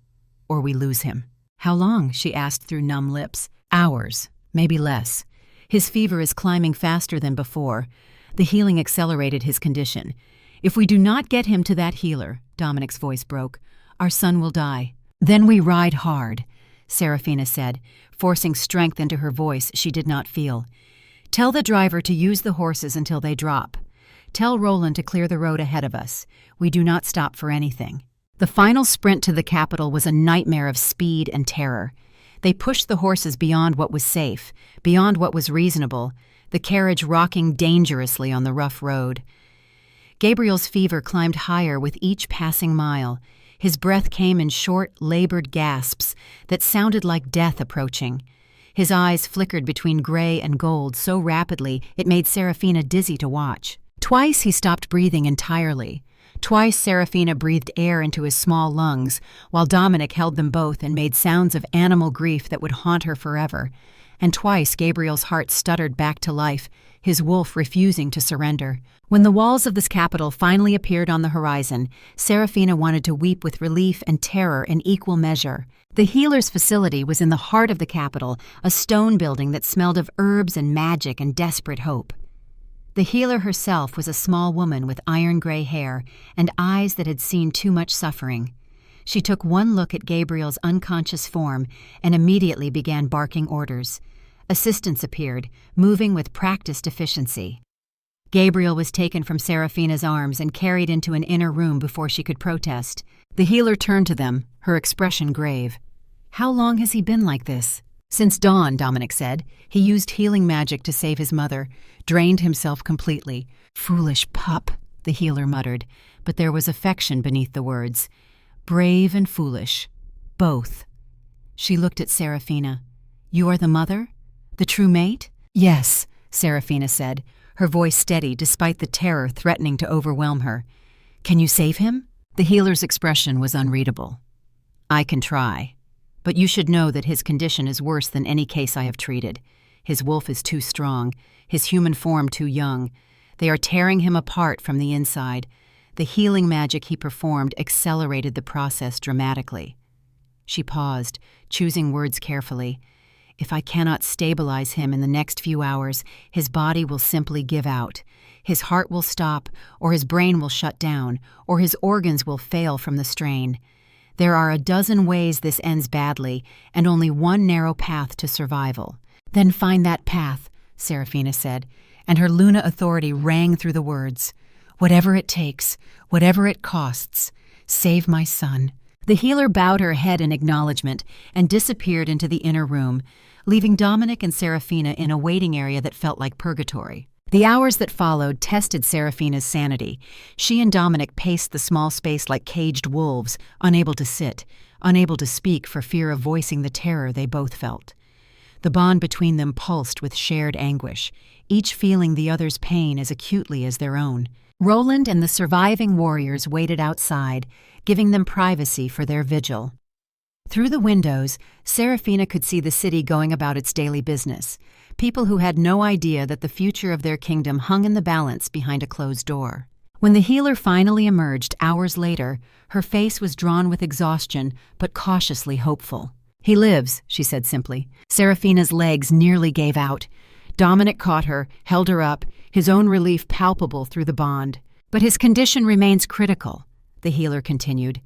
Speaker 1: or we lose him." "How long?" she asked through numb lips. "Hours, maybe less. His fever is climbing faster than before. The healing accelerated his condition. If we do not get him to that healer," Dominic's voice broke, "our son will die." "Then we ride hard," Serafina said, forcing strength into her voice she did not feel. "Tell the driver to use the horses until they drop. Tell Roland to clear the road ahead of us. We do not stop for anything." The final sprint to the capital was a nightmare of speed and terror. They pushed the horses beyond what was safe, beyond what was reasonable, the carriage rocking dangerously on the rough road. Gabriel's fever climbed higher with each passing mile. His breath came in short, labored gasps that sounded like death approaching. His eyes flickered between gray and gold so rapidly it made Serafina dizzy to watch. Twice he stopped breathing entirely. Twice Serafina breathed air into his small lungs, while Dominic held them both and made sounds of animal grief that would haunt her forever. And twice Gabriel's heart stuttered back to life, his wolf refusing to surrender. When the walls of this capital finally appeared on the horizon, Serafina wanted to weep with relief and terror in equal measure. The healer's facility was in the heart of the capital, a stone building that smelled of herbs and magic and desperate hope. The healer herself was a small woman with iron-gray hair and eyes that had seen too much suffering. She took one look at Gabriel's unconscious form and immediately began barking orders. Assistants appeared, moving with practiced efficiency. Gabriel was taken from Serafina's arms and carried into an inner room before she could protest. The healer turned to them, her expression grave. "How long has he been like this?" "Since dawn," Dominic said. "He used healing magic to save his mother, drained himself completely." "Foolish pup," the healer muttered, but there was affection beneath the words. "Brave and foolish. Both." She looked at Serafina. "You are the mother? The true mate?" "Yes," Serafina said, her voice steady despite the terror threatening to overwhelm her. "Can you save him?" The healer's expression was unreadable. "I can try. But you should know that his condition is worse than any case I have treated. His wolf is too strong, his human form too young. They are tearing him apart from the inside. The healing magic he performed accelerated the process dramatically." She paused, choosing words carefully. "If I cannot stabilize him in the next few hours, his body will simply give out. His heart will stop, or his brain will shut down, or his organs will fail from the strain. There are a dozen ways this ends badly, and only one narrow path to survival." "Then find that path," Serafina said, and her Luna authority rang through the words. "Whatever it takes, whatever it costs, save my son." The healer bowed her head in acknowledgement and disappeared into the inner room, leaving Dominic and Serafina in a waiting area that felt like purgatory. The hours that followed tested Serafina's sanity. She and Dominic paced the small space like caged wolves, unable to sit, unable to speak for fear of voicing the terror they both felt. The bond between them pulsed with shared anguish, each feeling the other's pain as acutely as their own. Roland and the surviving warriors waited outside, giving them privacy for their vigil. Through the windows, Serafina could see the city going about its daily business. People who had no idea that the future of their kingdom hung in the balance behind a closed door. When the healer finally emerged hours later, her face was drawn with exhaustion, but cautiously hopeful. "He lives," she said simply. Serafina's legs nearly gave out. Dominic caught her, held her up, his own relief palpable through the bond. "But his condition remains critical," the healer continued.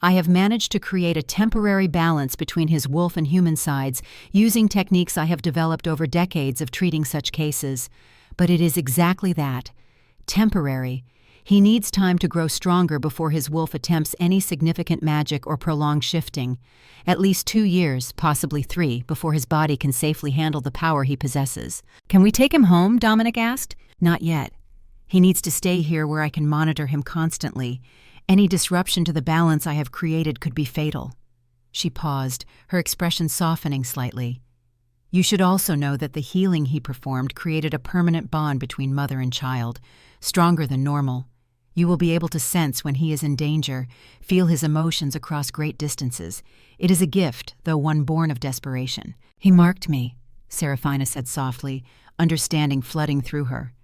Speaker 1: "I have managed to create a temporary balance between his wolf and human sides using techniques I have developed over decades of treating such cases. But it is exactly that. Temporary. He needs time to grow stronger before his wolf attempts any significant magic or prolonged shifting. At least 2 years, possibly 3, before his body can safely handle the power he possesses." "Can we take him home?" Dominic asked. "Not yet. He needs to stay here where I can monitor him constantly. Any disruption to the balance I have created could be fatal." She paused, her expression softening slightly. "You should also know that the healing he performed created a permanent bond between mother and child, stronger than normal. You will be able to sense when he is in danger, feel his emotions across great distances. It is a gift, though one born of desperation." "He marked me," Serafina said softly, understanding flooding through her.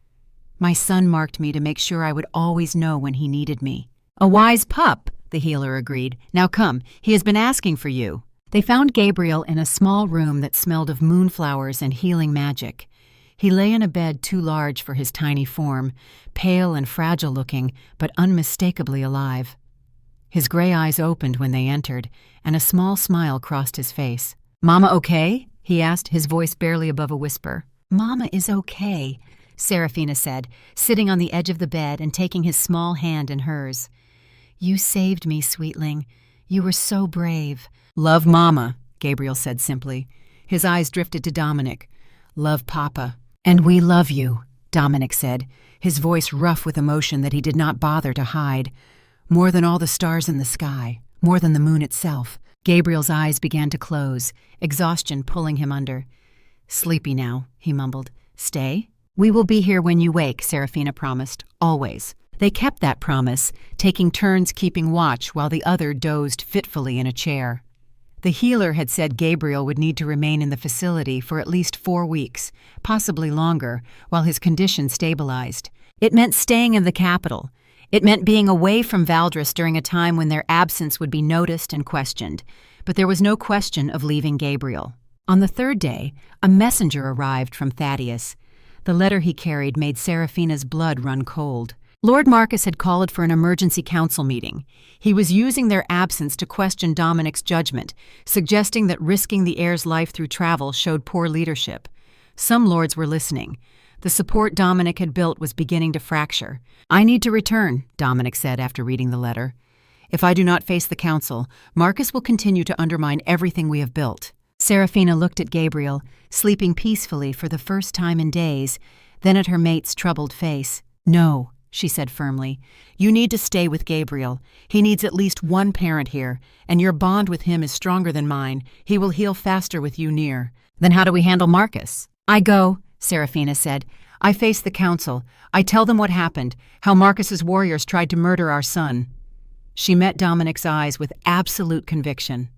Speaker 1: "My son marked me to make sure I would always know when he needed me." "A wise pup," the healer agreed. "Now come, he has been asking for you." They found Gabriel in a small room that smelled of moonflowers and healing magic. He lay in a bed too large for his tiny form, pale and fragile-looking, but unmistakably alive. His gray eyes opened when they entered, and a small smile crossed his face. "Mama okay?" he asked, his voice barely above a whisper. "Mama is okay," Serafina said, sitting on the edge of the bed and taking his small hand in hers. "You saved me, sweetling. You were so brave." "Love Mama," Gabriel said simply. His eyes drifted to Dominic. "Love Papa." "And we love you," Dominic said, his voice rough with emotion that he did not bother to hide. "More than all the stars in the sky, more than the moon itself." Gabriel's eyes began to close, exhaustion pulling him under. "Sleepy now," he mumbled. "Stay?" "We will be here when you wake," Serafina promised, "always." They kept that promise, taking turns keeping watch while the other dozed fitfully in a chair. The healer had said Gabriel would need to remain in the facility for at least 4 weeks, possibly longer, while his condition stabilized. It meant staying in the capital. It meant being away from Valdres during a time when their absence would be noticed and questioned. But there was no question of leaving Gabriel. On the 3rd day, a messenger arrived from Thaddeus. The letter he carried made Serafina's blood run cold. Lord Marcus had called for an emergency council meeting. He was using their absence to question Dominic's judgment, suggesting that risking the heir's life through travel showed poor leadership. Some lords were listening. The support Dominic had built was beginning to fracture. "I need to return," Dominic said after reading the letter. "If I do not face the council, Marcus will continue to undermine everything we have built." Serafina looked at Gabriel, sleeping peacefully for the first time in days, then at her mate's troubled face. "No," she said firmly. "You need to stay with Gabriel. He needs at least one parent here, and your bond with him is stronger than mine. He will heal faster with you near." "Then how do we handle Marcus?" "I go," Serafina said. "I face the council. I tell them what happened, how Marcus's warriors tried to murder our son." She met Dominic's eyes with absolute conviction.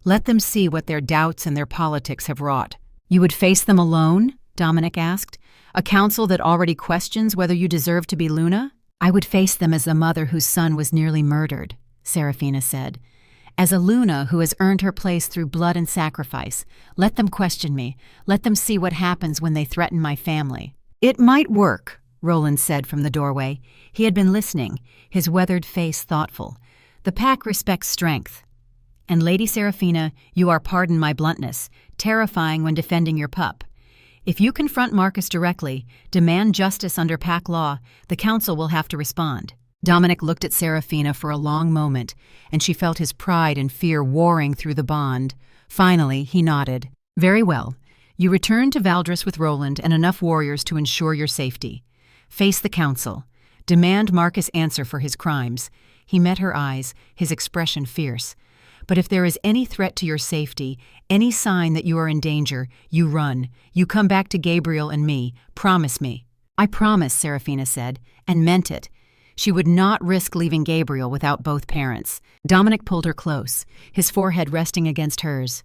Speaker 1: "Let them see what their doubts and their politics have wrought." "You would face them alone?" Dominic asked. "A council that already questions whether you deserve to be Luna?" "I would face them as the mother whose son was nearly murdered," Serafina said. "As a Luna who has earned her place through blood and sacrifice. Let them question me. Let them see what happens when they threaten my family." "It might work," Roland said from the doorway. He had been listening, his weathered face thoughtful. "The pack respects strength. And Lady Serafina, you are, pardon my bluntness, terrifying when defending your pup. If you confront Marcus directly, demand justice under pack law, the council will have to respond." Dominic looked at Serafina for a long moment, and she felt his pride and fear warring through the bond. Finally, he nodded. "Very well. You return to Valdres with Roland and enough warriors to ensure your safety. Face the council. Demand Marcus answer for his crimes." He met her eyes, his expression fierce. "But if there is any threat to your safety, any sign that you are in danger, you run. You come back to Gabriel and me. Promise me." "I promise," Serafina said, and meant it. She would not risk leaving Gabriel without both parents. Dominic pulled her close, his forehead resting against hers.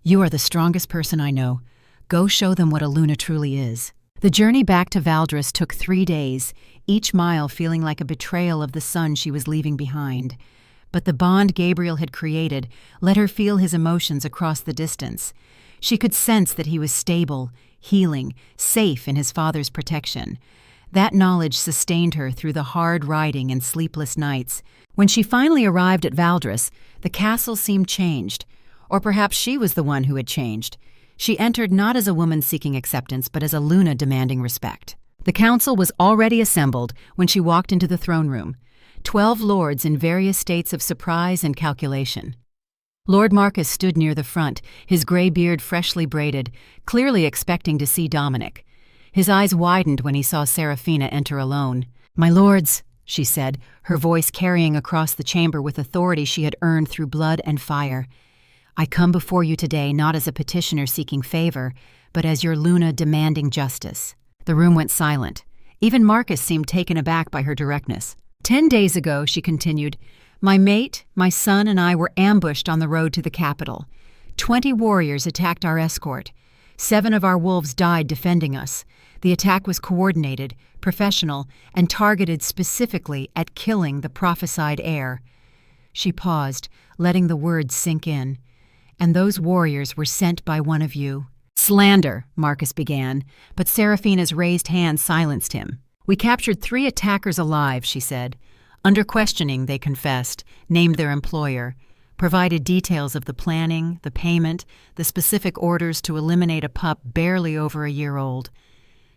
Speaker 1: "You are the strongest person I know. Go show them what a Luna truly is." The journey back to Valdres took 3 days, each mile feeling like a betrayal of the son she was leaving behind. But the bond Gabriel had created let her feel his emotions across the distance. She could sense that he was stable, healing, safe in his father's protection. That knowledge sustained her through the hard riding and sleepless nights. When she finally arrived at Valdres, the castle seemed changed. Or perhaps she was the one who had changed. She entered not as a woman seeking acceptance, but as a Luna demanding respect. The council was already assembled when she walked into the throne room. 12 lords in various states of surprise and calculation. Lord Marcus stood near the front, his gray beard freshly braided, clearly expecting to see Dominic. His eyes widened when he saw Serafina enter alone. "My lords," she said, her voice carrying across the chamber with authority she had earned through blood and fire. "I come before you today not as a petitioner seeking favor, but as your Luna demanding justice." The room went silent. Even Marcus seemed taken aback by her directness. 10 days ago, she continued, my mate, my son, and I were ambushed on the road to the capital. 20 warriors attacked our escort. 7 of our wolves died defending us. The attack was coordinated, professional, and targeted specifically at killing the prophesied heir. She paused, letting the words sink in. And those warriors were sent by one of you. Slander, Marcus began, but Seraphina's raised hand silenced him. We captured 3 attackers alive, she said. Under questioning, they confessed, named their employer, provided details of the planning, the payment, the specific orders to eliminate a pup barely over a year old.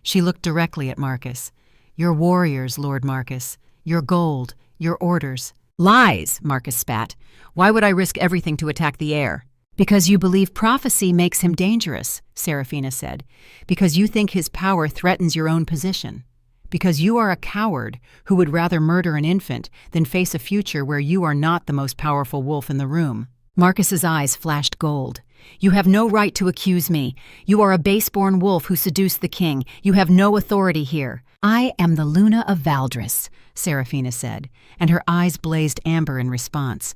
Speaker 1: She looked directly at Marcus. Your warriors, Lord Marcus. Your gold. Your orders. Lies, Marcus spat. Why would I risk everything to attack the heir? Because you believe prophecy makes him dangerous, Seraphina said. Because you think his power threatens your own position. Because you are a coward who would rather murder an infant than face a future where you are not the most powerful wolf in the room. Marcus's eyes flashed gold. You have no right to accuse me. You are a baseborn wolf who seduced the king. You have no authority here. I am the Luna of Valdris, Seraphina said, and her eyes blazed amber in response.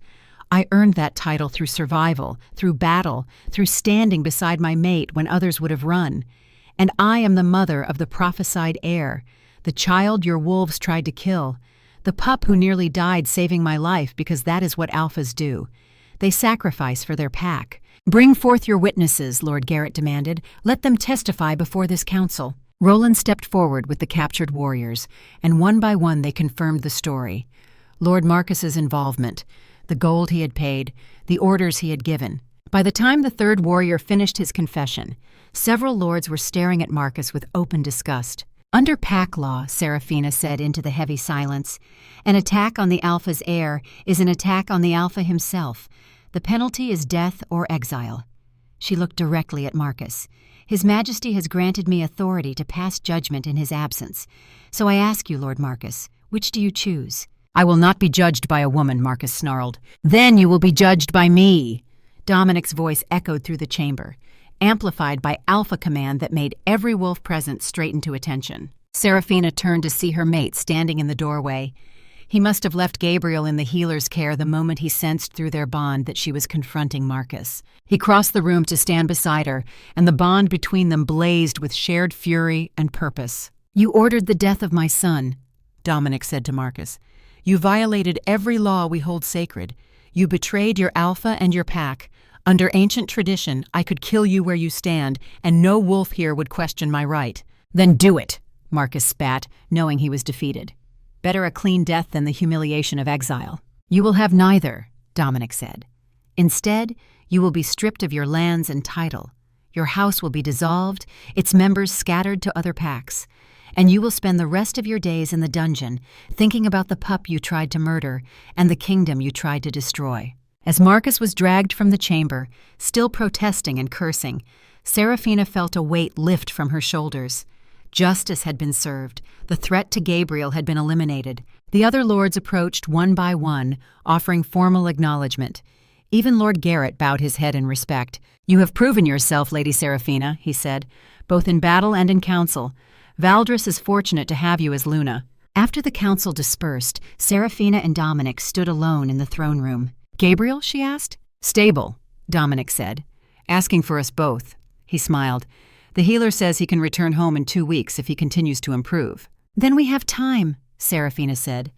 Speaker 1: I earned that title through survival, through battle, through standing beside my mate when others would have run. And I am the mother of the prophesied heir, the child your wolves tried to kill, the pup who nearly died saving my life because that is what alphas do. They sacrifice for their pack. Bring forth your witnesses, Lord Garrett demanded. Let them testify before this council. Roland stepped forward with the captured warriors, and one by one they confirmed the story. Lord Marcus's involvement, the gold he had paid, the orders he had given. By the time the 3rd warrior finished his confession, several lords were staring at Marcus with open disgust. Under pack law, Seraphina said into the heavy silence, an attack on the Alpha's heir is an attack on the Alpha himself. The penalty is death or exile. She looked directly at Marcus. His Majesty has granted me authority to pass judgment in his absence. So I ask you, Lord Marcus, which do you choose? I will not be judged by a woman, Marcus snarled. Then you will be judged by me. Dominic's voice echoed through the chamber, amplified by alpha command that made every wolf present straighten to attention. Seraphina turned to see her mate standing in the doorway. He must have left Gabriel in the healer's care the moment he sensed through their bond that she was confronting Marcus. He crossed the room to stand beside her, and the bond between them blazed with shared fury and purpose. You ordered the death of my son, Dominic said to Marcus. You violated every law we hold sacred. You betrayed your alpha and your pack. Under ancient tradition, I could kill you where you stand, and no wolf here would question my right. Then do it, Marcus spat, knowing he was defeated. Better a clean death than the humiliation of exile. You will have neither, Dominic said. Instead, you will be stripped of your lands and title. Your house will be dissolved, its members scattered to other packs, and you will spend the rest of your days in the dungeon, thinking about the pup you tried to murder and the kingdom you tried to destroy. As Marcus was dragged from the chamber, still protesting and cursing, Seraphina felt a weight lift from her shoulders. Justice had been served. The threat to Gabriel had been eliminated. The other lords approached one by one, offering formal acknowledgement. Even Lord Garrett bowed his head in respect. You have proven yourself, Lady Seraphina, he said, both in battle and in council. Valdris is fortunate to have you as Luna. After the council dispersed, Seraphina and Dominic stood alone in the throne room. Gabriel, she asked. Stable, Dominic said. Asking for us both. He smiled. The healer says he can return home in 2 weeks if he continues to improve. Then we have time, Seraphina said.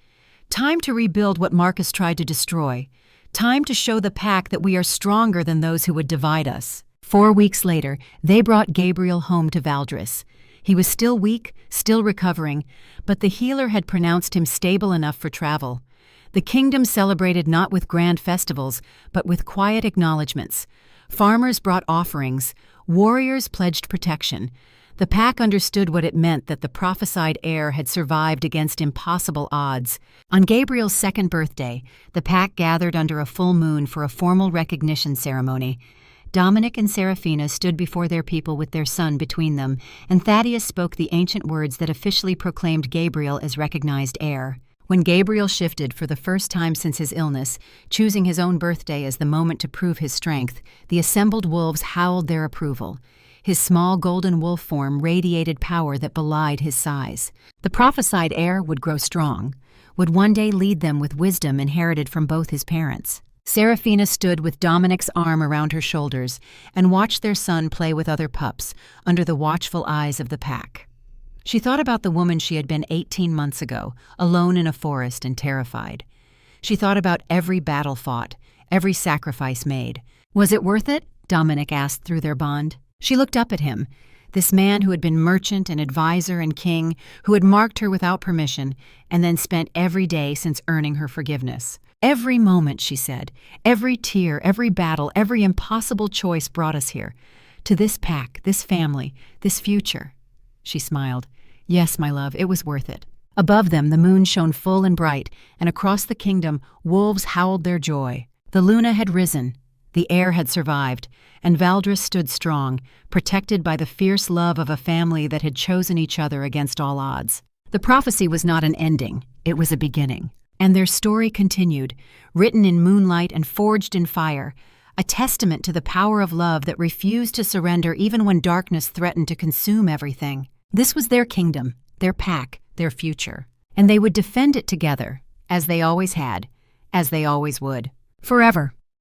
Speaker 1: Time to rebuild what Marcus tried to destroy. Time to show the pack that we are stronger than those who would divide us. 4 weeks later, they brought Gabriel home to Valdris. He was still weak, still recovering, but the healer had pronounced him stable enough for travel. The kingdom celebrated not with grand festivals, but with quiet acknowledgments. Farmers brought offerings. Warriors pledged protection. The pack understood what it meant that the prophesied heir had survived against impossible odds. On Gabriel's 2nd birthday, the pack gathered under a full moon for a formal recognition ceremony. Dominic and Seraphina stood before their people with their son between them, and Thaddeus spoke the ancient words that officially proclaimed Gabriel as recognized heir. When Gabriel shifted for the first time since his illness, choosing his own birthday as the moment to prove his strength, the assembled wolves howled their approval. His small golden wolf form radiated power that belied his size. The prophesied heir would grow strong. would one day lead them with wisdom inherited from both his parents. Serafina stood with Dominic's arm around her shoulders and watched their son play with other pups under the watchful eyes of the pack. She thought about the woman she had been 18 months ago, alone in a forest and terrified. She thought about every battle fought, every sacrifice made. Was it worth it? Dominic asked through their bond. She looked up at him, this man who had been merchant and advisor and king, who had marked her without permission, and then spent every day since earning her forgiveness. Every moment, she said, every tear, every battle, every impossible choice brought us here. To this pack, this family, this future. She smiled. Yes, my love, it was worth it. Above them, the moon shone full and bright, and across the kingdom, wolves howled their joy. The Luna had risen, the heir had survived, and Valdris stood strong, protected by the fierce love of a family that had chosen each other against all odds. The prophecy was not an ending, it was a beginning. And their story continued, written in moonlight and forged in fire, a testament to the power of love that refused to surrender even when darkness threatened to consume everything. This was their kingdom, their pack, their future. And they would defend it together, as they always had, as they always would. Forever.